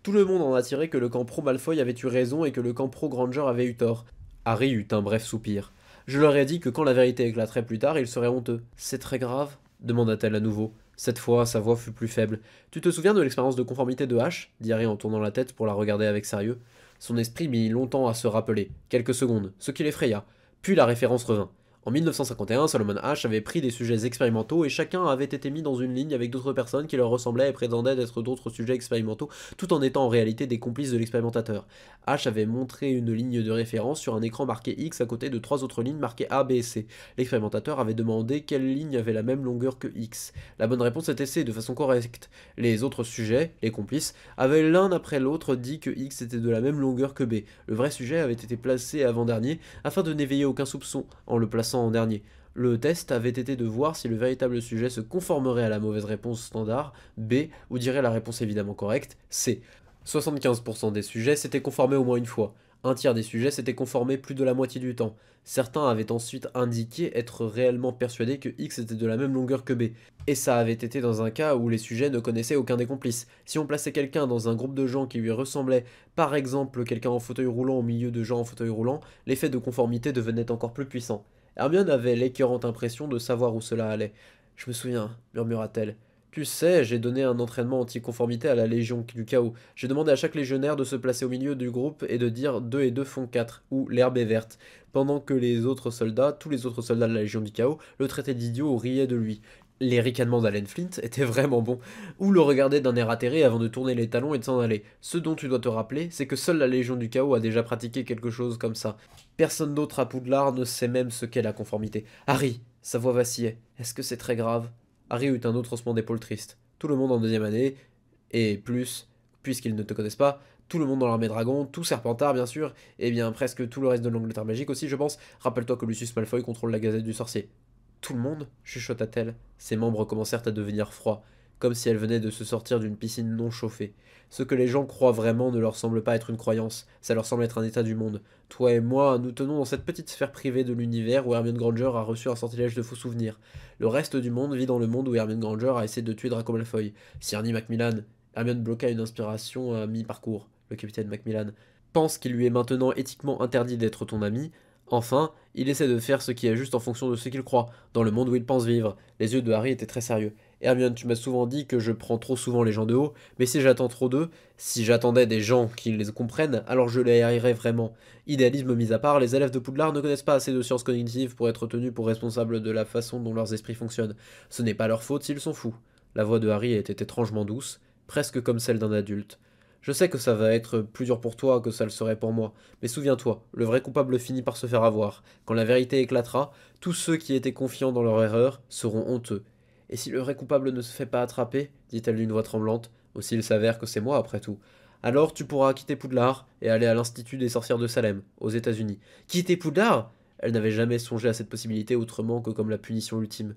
Speaker 1: tout le monde en a tiré que le camp pro-Malfoy avait eu raison et que le camp pro-Granger avait eu tort. Harry eut un bref soupir. Je leur ai dit que quand la vérité éclaterait plus tard, ils seraient honteux. C'est très grave demanda-t-elle à nouveau. Cette fois, sa voix fut plus faible. Tu te souviens de l'expérience de conformité de H dit Harry en tournant la tête pour la regarder avec sérieux. Son esprit mit longtemps à se rappeler, quelques secondes, ce qui l'effraya. Puis la référence revint. En 1951, Solomon Ash avait pris des sujets expérimentaux et chacun avait été mis dans une ligne avec d'autres personnes qui leur ressemblaient et prétendaient être d'autres sujets expérimentaux, tout en étant en réalité des complices de l'expérimentateur. Ash avait montré une ligne de référence sur un écran marqué X à côté de 3 autres lignes marquées A, B et C. L'expérimentateur avait demandé quelle ligne avait la même longueur que X. La bonne réponse était C, de façon correcte. Les autres sujets, les complices, avaient l'un après l'autre dit que X était de la même longueur que B. Le vrai sujet avait été placé avant-dernier afin de n'éveiller aucun soupçon en le plaçant en dernier. Le test avait été de voir si le véritable sujet se conformerait à la mauvaise réponse standard, B, ou dirait la réponse évidemment correcte, C. 75% des sujets s'étaient conformés au moins une fois. Un tiers des sujets s'étaient conformés plus de la moitié du temps. Certains avaient ensuite indiqué être réellement persuadés que X était de la même longueur que B. Et ça avait été dans un cas où les sujets ne connaissaient aucun des complices. Si on plaçait quelqu'un dans un groupe de gens qui lui ressemblait, par exemple quelqu'un en fauteuil roulant au milieu de gens en fauteuil roulant, l'effet de conformité devenait encore plus puissant. Hermione avait l'écœurante impression de savoir où cela allait. Je me souviens, murmura-t-elle. Tu sais, j'ai donné un entraînement anticonformité à la Légion du Chaos. J'ai demandé à chaque légionnaire de se placer au milieu du groupe et de dire 2 et 2 font 4, ou l'herbe est verte, pendant que les autres soldats, tous les autres soldats de la Légion du Chaos, le traitaient d'idiot ou riaient de lui. Les ricanements d'Allen Flint étaient vraiment bons, ou le regardaient d'un air atterré avant de tourner les talons et de s'en aller. Ce dont tu dois te rappeler, c'est que seule la Légion du Chaos a déjà pratiqué quelque chose comme ça. Personne d'autre à Poudlard ne sait même ce qu'est la conformité. Harry, sa voix vacillait. Est-ce que c'est très grave? Harry eut un autre haussement d'épaule triste. Tout le monde en deuxième année, et plus, puisqu'ils ne te connaissent pas, tout le monde dans l'armée dragon, tout Serpentard bien sûr, et bien presque tout le reste de l'Angleterre magique aussi je pense. Rappelle-toi que Lucius Malfoy contrôle la Gazette du Sorcier. Tout le monde chuchota-t-elle. Ses membres commencèrent à devenir froids, comme si elle venait de se sortir d'une piscine non chauffée. Ce que les gens croient vraiment ne leur semble pas être une croyance, ça leur semble être un état du monde. Toi et moi, nous tenons dans cette petite sphère privée de l'univers où Hermione Granger a reçu un sortilège de faux souvenirs. Le reste du monde vit dans le monde où Hermione Granger a essayé de tuer Draco Malfoy. Ernie Macmillan, Hermione bloqua une inspiration à mi-parcours. Le capitaine Macmillan pense qu'il lui est maintenant éthiquement interdit d'être ton ami. Enfin, il essaie de faire ce qui est juste en fonction de ce qu'il croit, dans le monde où il pense vivre. Les yeux de Harry étaient très sérieux. Hermione, tu m'as souvent dit que je prends trop souvent les gens de haut, mais si j'attends trop d'eux, si j'attendais des gens qui les comprennent, alors je les haïrais vraiment. Idéalisme mis à part, les élèves de Poudlard ne connaissent pas assez de sciences cognitives pour être tenus pour responsables de la façon dont leurs esprits fonctionnent. Ce n'est pas leur faute s'ils sont fous. La voix de Harry était étrangement douce, presque comme celle d'un adulte. Je sais que ça va être plus dur pour toi que ça le serait pour moi, mais souviens-toi, le vrai coupable finit par se faire avoir. Quand la vérité éclatera, tous ceux qui étaient confiants dans leur erreur seront honteux. Et si le vrai coupable ne se fait pas attraper, dit-elle d'une voix tremblante, ou s'il s'avère que c'est moi après tout, alors tu pourras quitter Poudlard et aller à l'Institut des sorcières de Salem, aux États-Unis. Quitter Poudlard? Elle n'avait jamais songé à cette possibilité autrement que comme la punition ultime.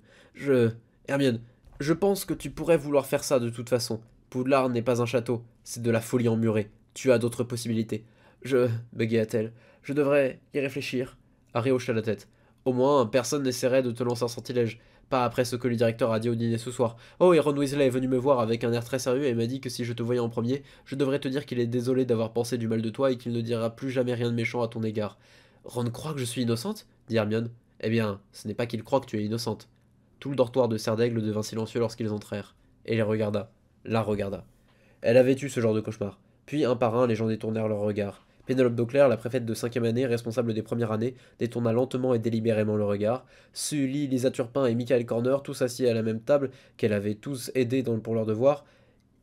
Speaker 1: Hermione, je pense que tu pourrais vouloir faire ça de toute façon. Poudlard n'est pas un château, c'est de la folie emmurée. Tu as d'autres possibilités. Bégaya-t-elle. Je devrais y réfléchir. Harry hocha la tête. Au moins, personne n'essaierait de te lancer un sortilège. Pas après ce que le directeur a dit au dîner ce soir. Oh, et Ron Weasley est venu me voir avec un air très sérieux et m'a dit que si je te voyais en premier, je devrais te dire qu'il est désolé d'avoir pensé du mal de toi et qu'il ne dira plus jamais rien de méchant à ton égard. Ron croit que je suis innocente dit Hermione. Eh bien, ce n'est pas qu'il croit que tu es innocente. Tout le dortoir de Serdaigle devint silencieux lorsqu'ils entrèrent. Et les regarda. La regarda. Elle avait eu ce genre de cauchemar. Puis, un par un, les gens détournèrent leurs regards. Pénélope Beauclerc, la préfète de 5e année, responsable des premières années, détourna lentement et délibérément le regard. Sully, Lisa Turpin et Michael Corner, tous assis à la même table, qu'elle avait tous aidés pour leur devoir,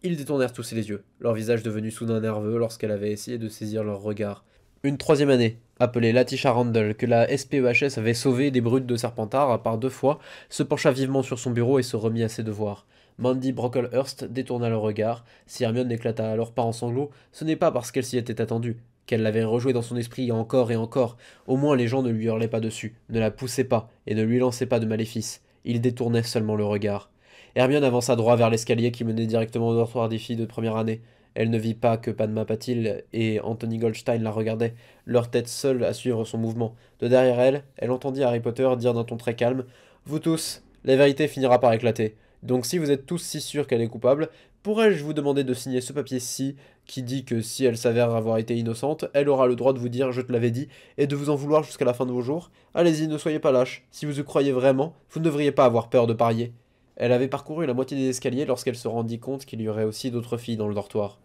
Speaker 1: ils détournèrent tous les yeux, leur visage devenu soudain nerveux lorsqu'elle avait essayé de saisir leur regard. Une 3e année, appelée Letitia Randall, que la SPEHS avait sauvée des brutes de Serpentard à part 2 fois, se pencha vivement sur son bureau et se remit à ses devoirs. Mandy Brocklehurst détourna le regard. Si Hermione n'éclata alors pas en sanglots, ce n'est pas parce qu'elle s'y était attendue, qu'elle l'avait rejoué dans son esprit encore et encore. Au moins les gens ne lui hurlaient pas dessus, ne la poussaient pas et ne lui lançaient pas de maléfices. Ils détournaient seulement le regard. Hermione avança droit vers l'escalier qui menait directement au dortoir des filles de première année. Elle ne vit pas que Padma Patil et Anthony Goldstein la regardaient, leur tête seule à suivre son mouvement. De derrière elle, elle entendit Harry Potter dire d'un ton très calme « Vous tous, la vérité finira par éclater. Donc si vous êtes tous si sûrs qu'elle est coupable, pourrais-je vous demander de signer ce papier-ci qui dit que si elle s'avère avoir été innocente, elle aura le droit de vous dire je te l'avais dit et de vous en vouloir jusqu'à la fin de vos jours? Allez-y, ne soyez pas lâches. Si vous y croyez vraiment, vous ne devriez pas avoir peur de parier. » Elle avait parcouru la moitié des escaliers lorsqu'elle se rendit compte qu'il y aurait aussi d'autres filles dans le dortoir.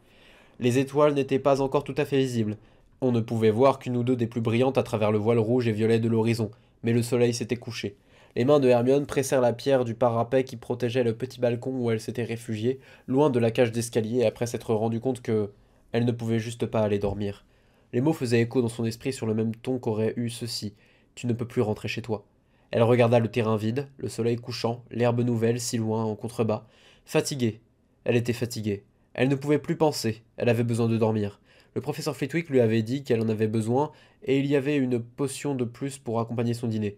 Speaker 1: Les étoiles n'étaient pas encore tout à fait visibles. On ne pouvait voir qu'une ou deux des plus brillantes à travers le voile rouge et violet de l'horizon, mais le soleil s'était couché. Les mains de Hermione pressèrent la pierre du parapet qui protégeait le petit balcon où elle s'était réfugiée, loin de la cage d'escalier après s'être rendu compte que elle ne pouvait juste pas aller dormir. Les mots faisaient écho dans son esprit sur le même ton qu'aurait eu ceci. Tu ne peux plus rentrer chez toi. Elle regarda le terrain vide, le soleil couchant, l'herbe nouvelle si loin en contrebas. Fatiguée. Elle était fatiguée. Elle ne pouvait plus penser, elle avait besoin de dormir. Le professeur Flitwick lui avait dit qu'elle en avait besoin, et il y avait une potion de plus pour accompagner son dîner.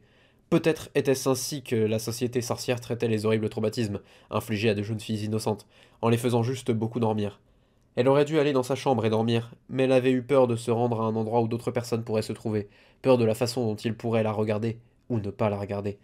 Speaker 1: Peut-être était-ce ainsi que la société sorcière traitait les horribles traumatismes infligés à de jeunes filles innocentes, en les faisant juste beaucoup dormir. Elle aurait dû aller dans sa chambre et dormir, mais elle avait eu peur de se rendre à un endroit où d'autres personnes pourraient se trouver, peur de la façon dont ils pourraient la regarder, ou ne pas la regarder.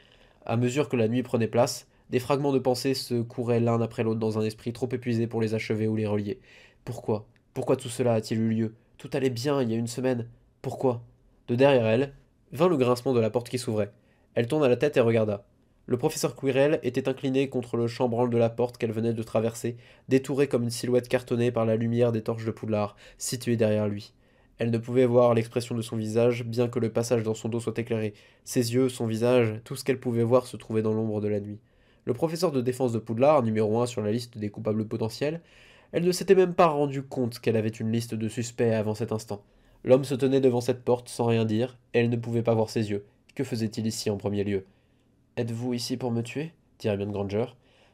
Speaker 1: À mesure que la nuit prenait place, des fragments de pensée se couraient l'un après l'autre dans un esprit trop épuisé pour les achever ou les relier. Pourquoi? Pourquoi tout cela a-t-il eu lieu? Tout allait bien il y a une semaine. Pourquoi? De derrière elle, vint le grincement de la porte qui s'ouvrait. Elle tourna la tête et regarda. Le professeur Quirrell était incliné contre le chambranle de la porte qu'elle venait de traverser, détouré comme une silhouette cartonnée par la lumière des torches de Poudlard, situées derrière lui. Elle ne pouvait voir l'expression de son visage, bien que le passage dans son dos soit éclairé. Ses yeux, son visage, tout ce qu'elle pouvait voir se trouvait dans l'ombre de la nuit. Le professeur de défense de Poudlard, numéro 1 sur la liste des coupables potentiels, elle ne s'était même pas rendu compte qu'elle avait une liste de suspects avant cet instant. L'homme se tenait devant cette porte sans rien dire, et elle ne pouvait pas voir ses yeux. Que faisait-il ici en premier lieu? Êtes-vous ici pour me tuer dit Hermione Granger.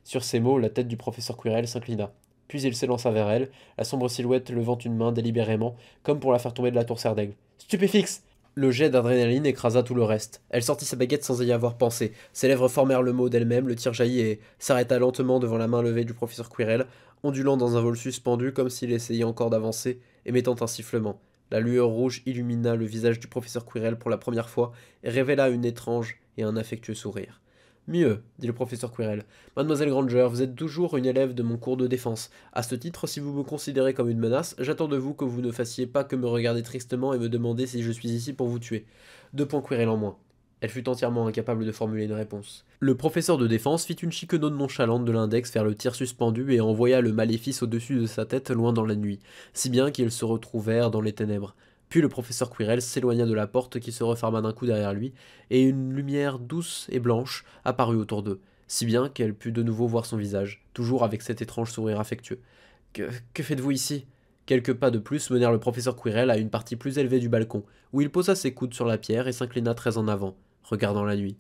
Speaker 1: Sur ces mots, la tête du professeur Quirrell s'inclina. Puis il s'élança vers elle, la sombre silhouette levant une main délibérément, comme pour la faire tomber de la tour Serdaigle. Stupéfixe! Le jet d'adrénaline écrasa tout le reste. Elle sortit sa baguette sans y avoir pensé. Ses lèvres formèrent le mot d'elle-même, le tir jaillit et s'arrêta lentement devant la main levée du professeur Quirrell, ondulant dans un vol suspendu comme s'il essayait encore d'avancer, émettant un sifflement. La lueur rouge illumina le visage du professeur Quirrell pour la première fois et révéla une étrange et un affectueux sourire. Mieux, dit le professeur Quirrell. Mademoiselle Granger, vous êtes toujours une élève de mon cours de défense. À ce titre, si vous me considérez comme une menace, j'attends de vous que vous ne fassiez pas que me regarder tristement et me demander si je suis ici pour vous tuer. 2 points Quirrell en moins. Elle fut entièrement incapable de formuler une réponse. Le professeur de défense fit une chiquenaude nonchalante de l'index vers le tir suspendu et envoya le maléfice au-dessus de sa tête loin dans la nuit, si bien qu'ils se retrouvèrent dans les ténèbres. Puis le professeur Quirrell s'éloigna de la porte qui se referma d'un coup derrière lui, et une lumière douce et blanche apparut autour d'eux, si bien qu'elle put de nouveau voir son visage, toujours avec cet étrange sourire affectueux. Que faites-vous ici ?» Quelques pas de plus menèrent le professeur Quirrell à une partie plus élevée du balcon, où il posa ses coudes sur la pierre et s'inclina très en avant, regardant la nuit.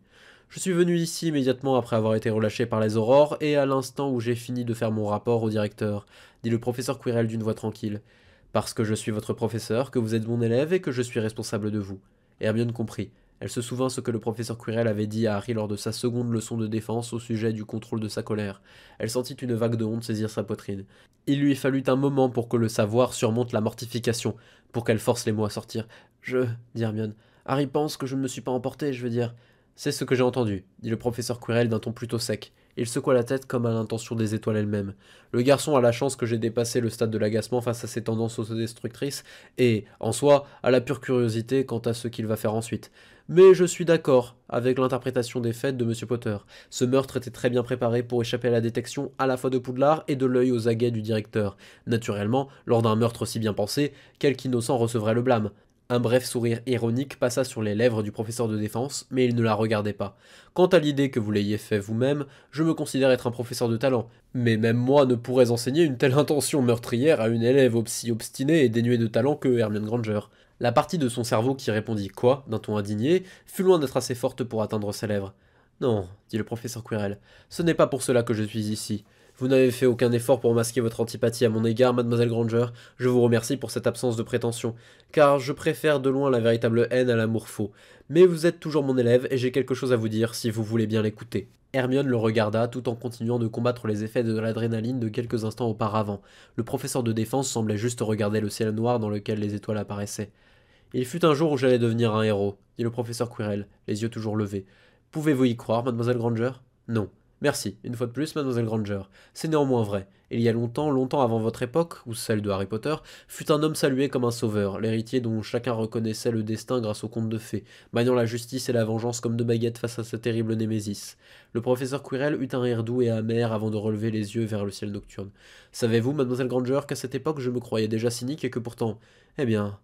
Speaker 1: Je suis venu ici immédiatement après avoir été relâché par les aurores et à l'instant où j'ai fini de faire mon rapport au directeur, dit le professeur Quirrell d'une voix tranquille. Parce que je suis votre professeur, que vous êtes mon élève et que je suis responsable de vous. Hermione comprit. Elle se souvint ce que le professeur Quirrell avait dit à Harry lors de sa seconde leçon de défense au sujet du contrôle de sa colère. Elle sentit une vague de honte saisir sa poitrine. Il lui fallut un moment pour que le savoir surmonte la mortification, pour qu'elle force les mots à sortir. Dit Hermione. Harry pense que je ne me suis pas emporté, je veux dire. C'est ce que j'ai entendu, dit le professeur Quirrell d'un ton plutôt sec. Il secoua la tête comme à l'intention des étoiles elles-mêmes. Le garçon a la chance que j'ai dépassé le stade de l'agacement face à ses tendances autodestructrices, et, en soi, à la pure curiosité quant à ce qu'il va faire ensuite. Mais je suis d'accord avec l'interprétation des faits de M. Potter. Ce meurtre était très bien préparé pour échapper à la détection à la fois de Poudlard et de l'œil aux aguets du directeur. Naturellement, lors d'un meurtre si bien pensé, quelque innocent recevrait le blâme. Un bref sourire ironique passa sur les lèvres du professeur de défense, mais il ne la regardait pas. Quant à l'idée que vous l'ayez fait vous-même, je me considère être un professeur de talent, mais même moi ne pourrais enseigner une telle intention meurtrière à une élève aussi obstinée et dénuée de talent que Hermione Granger. La partie de son cerveau qui répondit « quoi » d'un ton indigné fut loin d'être assez forte pour atteindre ses lèvres. « Non, dit le professeur Quirrell, ce n'est pas pour cela que je suis ici. Vous n'avez fait aucun effort pour masquer votre antipathie à mon égard, mademoiselle Granger. Je vous remercie pour cette absence de prétention, car je préfère de loin la véritable haine à l'amour faux. Mais vous êtes toujours mon élève et j'ai quelque chose à vous dire si vous voulez bien l'écouter. » Hermione le regarda tout en continuant de combattre les effets de l'adrénaline de quelques instants auparavant. Le professeur de défense semblait juste regarder le ciel noir dans lequel les étoiles apparaissaient. « Il fut un jour où j'allais devenir un héros, » dit le professeur Quirrell, les yeux toujours levés. « Pouvez-vous y croire, mademoiselle Granger ? Non. Merci, une fois de plus, mademoiselle Granger. C'est néanmoins vrai. Il y a longtemps, longtemps avant votre époque, ou celle de Harry Potter, fut un homme salué comme un sauveur, l'héritier dont chacun reconnaissait le destin grâce aux contes de fées, maniant la justice et la vengeance comme deux baguettes face à sa terrible némésis. Le professeur Quirrell eut un rire doux et amer avant de relever les yeux vers le ciel nocturne. Savez-vous, mademoiselle Granger, qu'à cette époque je me croyais déjà cynique et que pourtant... Eh bien...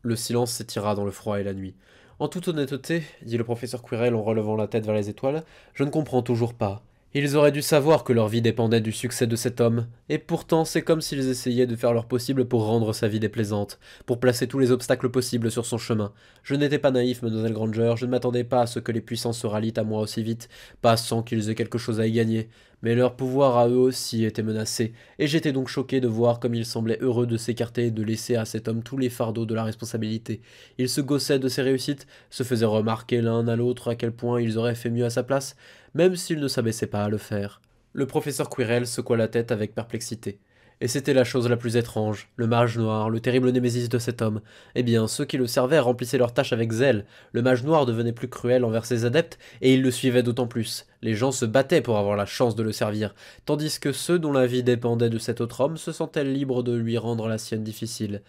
Speaker 1: Le silence s'étira dans le froid et la nuit. En toute honnêteté, dit le professeur Quirrell en relevant la tête vers les étoiles, je ne comprends toujours pas. Ils auraient dû savoir que leur vie dépendait du succès de cet homme, et pourtant c'est comme s'ils essayaient de faire leur possible pour rendre sa vie déplaisante, pour placer tous les obstacles possibles sur son chemin. Je n'étais pas naïf, mademoiselle Granger, je ne m'attendais pas à ce que les puissants se rallient à moi aussi vite, pas sans qu'ils aient quelque chose à y gagner. Mais leur pouvoir à eux aussi était menacé, et j'étais donc choqué de voir comme ils semblaient heureux de s'écarter et de laisser à cet homme tous les fardeaux de la responsabilité. Ils se gaussaient de ses réussites, se faisaient remarquer l'un à l'autre à quel point ils auraient fait mieux à sa place, même s'ils ne s'abaissaient pas à le faire. Le professeur Quirrell secoua la tête avec perplexité. Et c'était la chose la plus étrange, le mage noir, le terrible némésis de cet homme. Eh bien, ceux qui le servaient remplissaient leurs tâches avec zèle. Le mage noir devenait plus cruel envers ses adeptes, et ils le suivaient d'autant plus. Les gens se battaient pour avoir la chance de le servir, tandis que ceux dont la vie dépendait de cet autre homme se sentaient libres de lui rendre la sienne difficile.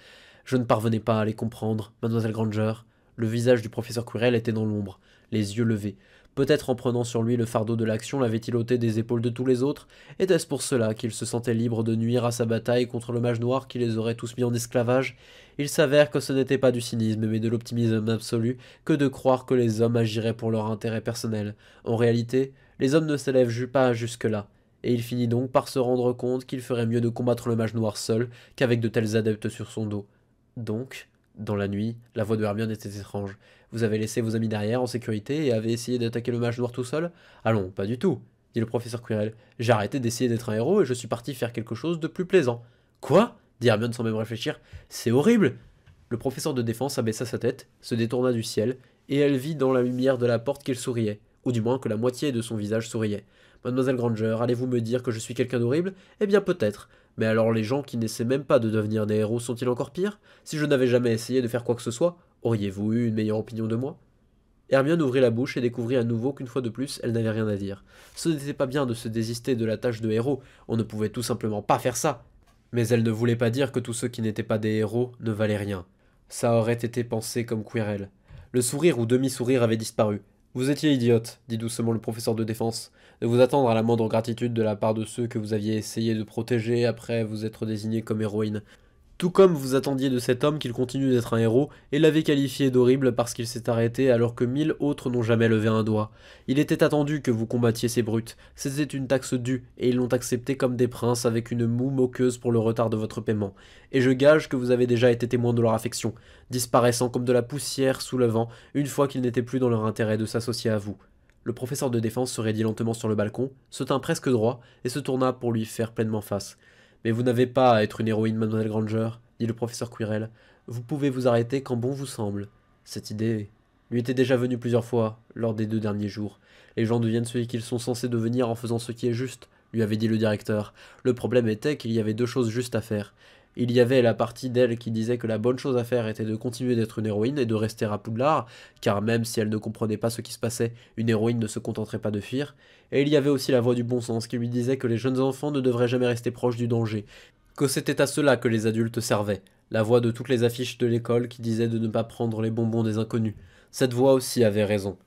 Speaker 1: Je ne parvenais pas à les comprendre, mademoiselle Granger. Le visage du professeur Quirrell était dans l'ombre, les yeux levés. Peut-être en prenant sur lui le fardeau de l'action l'avait-il ôté des épaules de tous les autres? Était-ce pour cela qu'il se sentait libre de nuire à sa bataille contre le mage noir qui les aurait tous mis en esclavage? Il s'avère que ce n'était pas du cynisme mais de l'optimisme absolu que de croire que les hommes agiraient pour leur intérêt personnel. En réalité, les hommes ne s'élèvent pas jusque-là. Et il finit donc par se rendre compte qu'il ferait mieux de combattre le mage noir seul qu'avec de tels adeptes sur son dos. Donc, dans la nuit, la voix de Hermione était étrange. Vous avez laissé vos amis derrière en sécurité et avez essayé d'attaquer le mage noir tout seul? Allons, pas du tout, dit le professeur Quirrell. J'ai arrêté d'essayer d'être un héros et je suis parti faire quelque chose de plus plaisant. Quoi? Dit Hermione sans même réfléchir. C'est horrible! Le professeur de défense abaissa sa tête, se détourna du ciel, et elle vit dans la lumière de la porte qu'il souriait, ou du moins que la moitié de son visage souriait. Mademoiselle Granger, allez-vous me dire que je suis quelqu'un d'horrible? Eh bien peut-être. Mais alors les gens qui n'essaient même pas de devenir des héros sont-ils encore pires? Si je n'avais jamais essayé de faire quoi que ce soit, auriez-vous eu une meilleure opinion de moi? Hermione ouvrit la bouche et découvrit à nouveau qu'une fois de plus, elle n'avait rien à dire. Ce n'était pas bien de se désister de la tâche de héros, on ne pouvait tout simplement pas faire ça. Mais elle ne voulait pas dire que tous ceux qui n'étaient pas des héros ne valaient rien. Ça aurait été pensé comme Quirrell. Le sourire ou demi-sourire avait disparu. Vous étiez idiote, dit doucement le professeur de défense, de vous attendre à la moindre gratitude de la part de ceux que vous aviez essayé de protéger après vous être désigné comme héroïne. Tout comme vous attendiez de cet homme qu'il continue d'être un héros et l'avez qualifié d'horrible parce qu'il s'est arrêté alors que 1000 autres n'ont jamais levé un doigt. Il était attendu que vous combattiez ces brutes, c'était une taxe due et ils l'ont accepté comme des princes avec une moue moqueuse pour le retard de votre paiement. Et je gage que vous avez déjà été témoin de leur affection, disparaissant comme de la poussière sous le vent une fois qu'il n'était plus dans leur intérêt de s'associer à vous. Le professeur de défense se raidit lentement sur le balcon, se tint presque droit et se tourna pour lui faire pleinement face. Mais vous n'avez pas à être une héroïne, mademoiselle Granger, dit le professeur Quirrell. Vous pouvez vous arrêter quand bon vous semble. Cette idée lui était déjà venue plusieurs fois, lors des 2 derniers jours. Les gens deviennent ceux qu'ils sont censés devenir en faisant ce qui est juste, lui avait dit le directeur. Le problème était qu'il y avait 2 choses justes à faire. Il y avait la partie d'elle qui disait que la bonne chose à faire était de continuer d'être une héroïne et de rester à Poudlard, car même si elle ne comprenait pas ce qui se passait, une héroïne ne se contenterait pas de fuir. Et il y avait aussi la voix du bon sens qui lui disait que les jeunes enfants ne devraient jamais rester proches du danger, que c'était à cela que les adultes servaient. La voix de toutes les affiches de l'école qui disait de ne pas prendre les bonbons des inconnus. Cette voix aussi avait raison.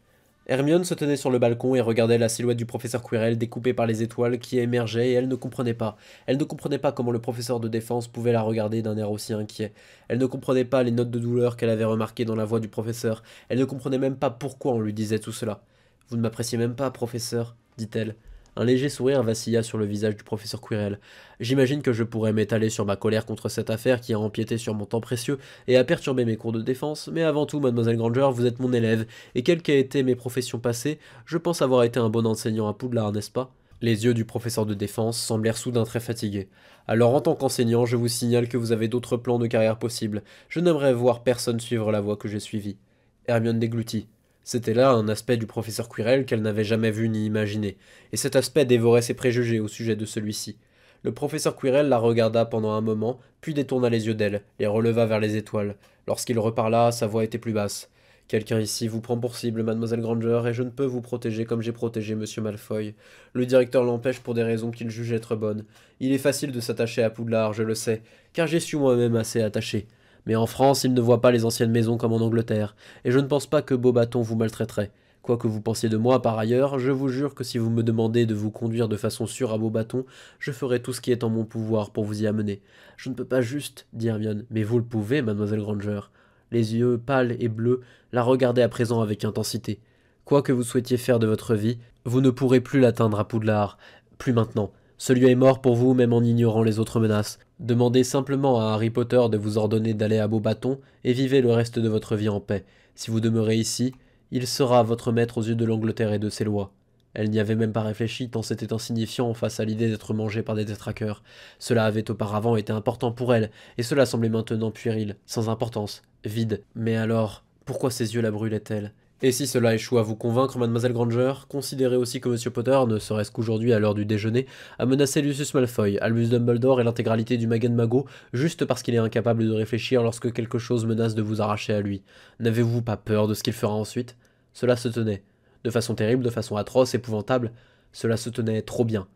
Speaker 1: Hermione se tenait sur le balcon et regardait la silhouette du professeur Quirrell découpée par les étoiles qui émergeaient et elle ne comprenait pas. Elle ne comprenait pas comment le professeur de défense pouvait la regarder d'un air aussi inquiet. Elle ne comprenait pas les notes de douleur qu'elle avait remarquées dans la voix du professeur. Elle ne comprenait même pas pourquoi on lui disait tout cela. « Vous ne m'appréciez même pas, professeur » dit-elle. Un léger sourire vacilla sur le visage du professeur Quirrell. J'imagine que je pourrais m'étaler sur ma colère contre cette affaire qui a empiété sur mon temps précieux et a perturbé mes cours de défense, mais avant tout, mademoiselle Granger, vous êtes mon élève, et quelles qu'aient été mes professions passées, je pense avoir été un bon enseignant à Poudlard, n'est-ce pas? Les yeux du professeur de défense semblèrent soudain très fatigués. Alors en tant qu'enseignant, je vous signale que vous avez d'autres plans de carrière possibles. Je n'aimerais voir personne suivre la voie que j'ai suivie. Hermione déglutit. C'était là un aspect du professeur Quirrell qu'elle n'avait jamais vu ni imaginé, et cet aspect dévorait ses préjugés au sujet de celui-ci. Le professeur Quirrell la regarda pendant un moment, puis détourna les yeux d'elle, les releva vers les étoiles. Lorsqu'il reparla, sa voix était plus basse. « Quelqu'un ici vous prend pour cible, mademoiselle Granger, et je ne peux vous protéger comme j'ai protégé monsieur Malfoy. Le directeur l'empêche pour des raisons qu'il juge être bonnes. Il est facile de s'attacher à Poudlard, je le sais, car j'y suis moi-même assez attaché. Mais en France, ils ne voient pas les anciennes maisons comme en Angleterre, et je ne pense pas que Beaubaton vous maltraiterait. Quoi que vous pensiez de moi par ailleurs, je vous jure que si vous me demandez de vous conduire de façon sûre à Beaubaton, je ferai tout ce qui est en mon pouvoir pour vous y amener. Je ne peux pas juste, dit Hermione, mais vous le pouvez, mademoiselle Granger. Les yeux pâles et bleus la regardaient à présent avec intensité. Quoi que vous souhaitiez faire de votre vie, vous ne pourrez plus l'atteindre à Poudlard, plus maintenant. Ce lieu est mort pour vous même en ignorant les autres menaces. Demandez simplement à Harry Potter de vous ordonner d'aller à Beaubaton et vivez le reste de votre vie en paix. Si vous demeurez ici, il sera votre maître aux yeux de l'Angleterre et de ses lois. Elle n'y avait même pas réfléchi tant c'était insignifiant face à l'idée d'être mangée par des détraqueurs. Cela avait auparavant été important pour elle, et cela semblait maintenant puéril, sans importance, vide. Mais alors, pourquoi ses yeux la brûlaient-elle? Et si cela échoue à vous convaincre, mademoiselle Granger, considérez aussi que monsieur Potter, ne serait-ce qu'aujourd'hui à l'heure du déjeuner, a menacé Lucius Malfoy, Albus Dumbledore et l'intégralité du Magen Mago, juste parce qu'il est incapable de réfléchir lorsque quelque chose menace de vous arracher à lui. N'avez-vous pas peur de ce qu'il fera ensuite? Cela se tenait. De façon terrible, de façon atroce, épouvantable, cela se tenait trop bien.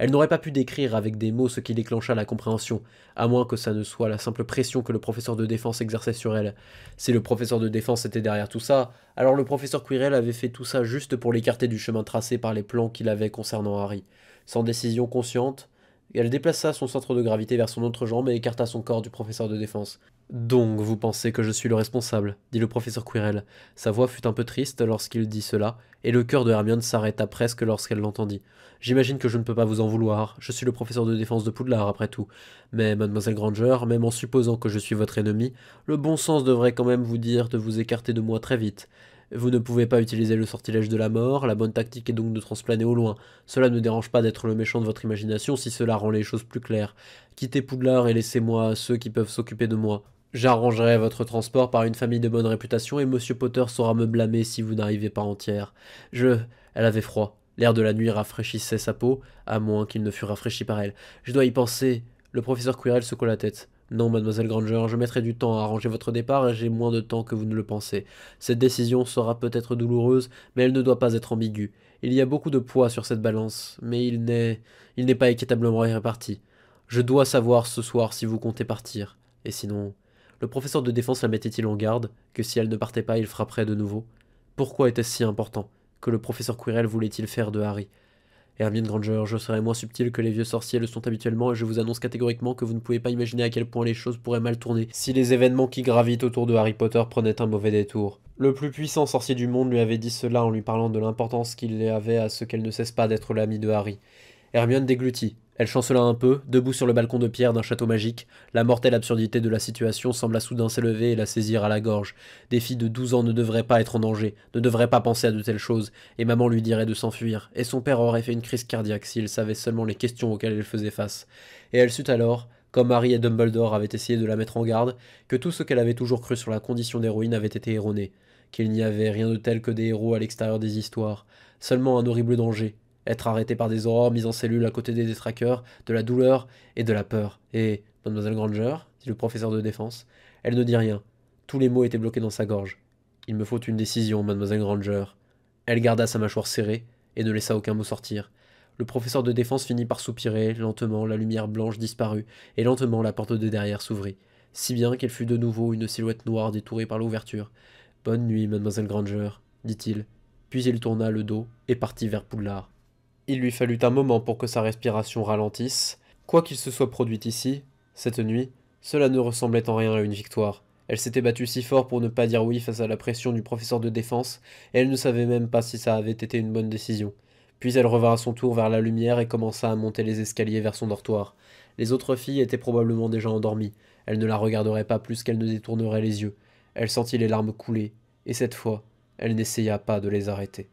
Speaker 1: Elle n'aurait pas pu décrire avec des mots ce qui déclencha la compréhension, à moins que ça ne soit la simple pression que le professeur de défense exerçait sur elle. Si le professeur de défense était derrière tout ça, alors le professeur Quirrell avait fait tout ça juste pour l'écarter du chemin tracé par les plans qu'il avait concernant Harry. Sans décision consciente, elle déplaça son centre de gravité vers son autre jambe et écarta son corps du professeur de défense. « Donc, vous pensez que je suis le responsable » dit le professeur Quirrell. Sa voix fut un peu triste lorsqu'il dit cela, et le cœur de Hermione s'arrêta presque lorsqu'elle l'entendit. « J'imagine que je ne peux pas vous en vouloir, je suis le professeur de défense de Poudlard après tout. Mais, mademoiselle Granger, même en supposant que je suis votre ennemi, le bon sens devrait quand même vous dire de vous écarter de moi très vite. Vous ne pouvez pas utiliser le sortilège de la mort, la bonne tactique est donc de transplaner au loin. Cela ne dérange pas d'être le méchant de votre imagination si cela rend les choses plus claires. Quittez Poudlard et laissez-moi ceux qui peuvent s'occuper de moi. J'arrangerai votre transport par une famille de bonne réputation et monsieur Potter saura me blâmer si vous n'arrivez pas entière. Elle avait froid. L'air de la nuit rafraîchissait sa peau, à moins qu'il ne fût rafraîchi par elle. Je dois y penser. Le professeur Quirrell secoua la tête. Non, mademoiselle Granger, je mettrai du temps à arranger votre départ et j'ai moins de temps que vous ne le pensez. Cette décision sera peut-être douloureuse, mais elle ne doit pas être ambiguë. Il y a beaucoup de poids sur cette balance, mais il n'est pas équitablement réparti. Je dois savoir ce soir si vous comptez partir. Et sinon... Le professeur de défense la mettait-il en garde, que si elle ne partait pas, il frapperait de nouveau? Pourquoi était-ce si important? Que le professeur Quirrell voulait-il faire de Harry? Hermione Granger, je serai moins subtil que les vieux sorciers le sont habituellement et je vous annonce catégoriquement que vous ne pouvez pas imaginer à quel point les choses pourraient mal tourner si les événements qui gravitent autour de Harry Potter prenaient un mauvais détour. Le plus puissant sorcier du monde lui avait dit cela en lui parlant de l'importance qu'il avait à ce qu'elle ne cesse pas d'être l'amie de Harry. Hermione déglutit. Elle chancela un peu, debout sur le balcon de pierre d'un château magique. La mortelle absurdité de la situation sembla soudain s'élever et la saisir à la gorge. Des filles de 12 ans ne devraient pas être en danger, ne devraient pas penser à de telles choses, et maman lui dirait de s'enfuir, et son père aurait fait une crise cardiaque s'il savait seulement les questions auxquelles elle faisait face. Et elle sut alors, comme Harry et Dumbledore avaient essayé de la mettre en garde, que tout ce qu'elle avait toujours cru sur la condition d'héroïne avait été erroné, qu'il n'y avait rien de tel que des héros à l'extérieur des histoires, seulement un horrible danger, être arrêté par des aurores mis en cellule à côté des détraqueurs, de la douleur et de la peur. Et, mademoiselle Granger, dit le professeur de défense, elle ne dit rien. Tous les mots étaient bloqués dans sa gorge. Il me faut une décision, mademoiselle Granger. Elle garda sa mâchoire serrée et ne laissa aucun mot sortir. Le professeur de défense finit par soupirer, lentement la lumière blanche disparut, et lentement la porte de derrière s'ouvrit, si bien qu'elle fut de nouveau une silhouette noire détourée par l'ouverture. Bonne nuit, mademoiselle Granger, dit-il, puis il tourna le dos et partit vers Poudlard. Il lui fallut un moment pour que sa respiration ralentisse. Quoi qu'il se soit produit ici, cette nuit, cela ne ressemblait en rien à une victoire. Elle s'était battue si fort pour ne pas dire oui face à la pression du professeur de défense, et elle ne savait même pas si ça avait été une bonne décision. Puis elle revint à son tour vers la lumière et commença à monter les escaliers vers son dortoir. Les autres filles étaient probablement déjà endormies. Elle ne la regarderait pas plus qu'elle ne détournerait les yeux. Elle sentit les larmes couler, et cette fois, elle n'essaya pas de les arrêter.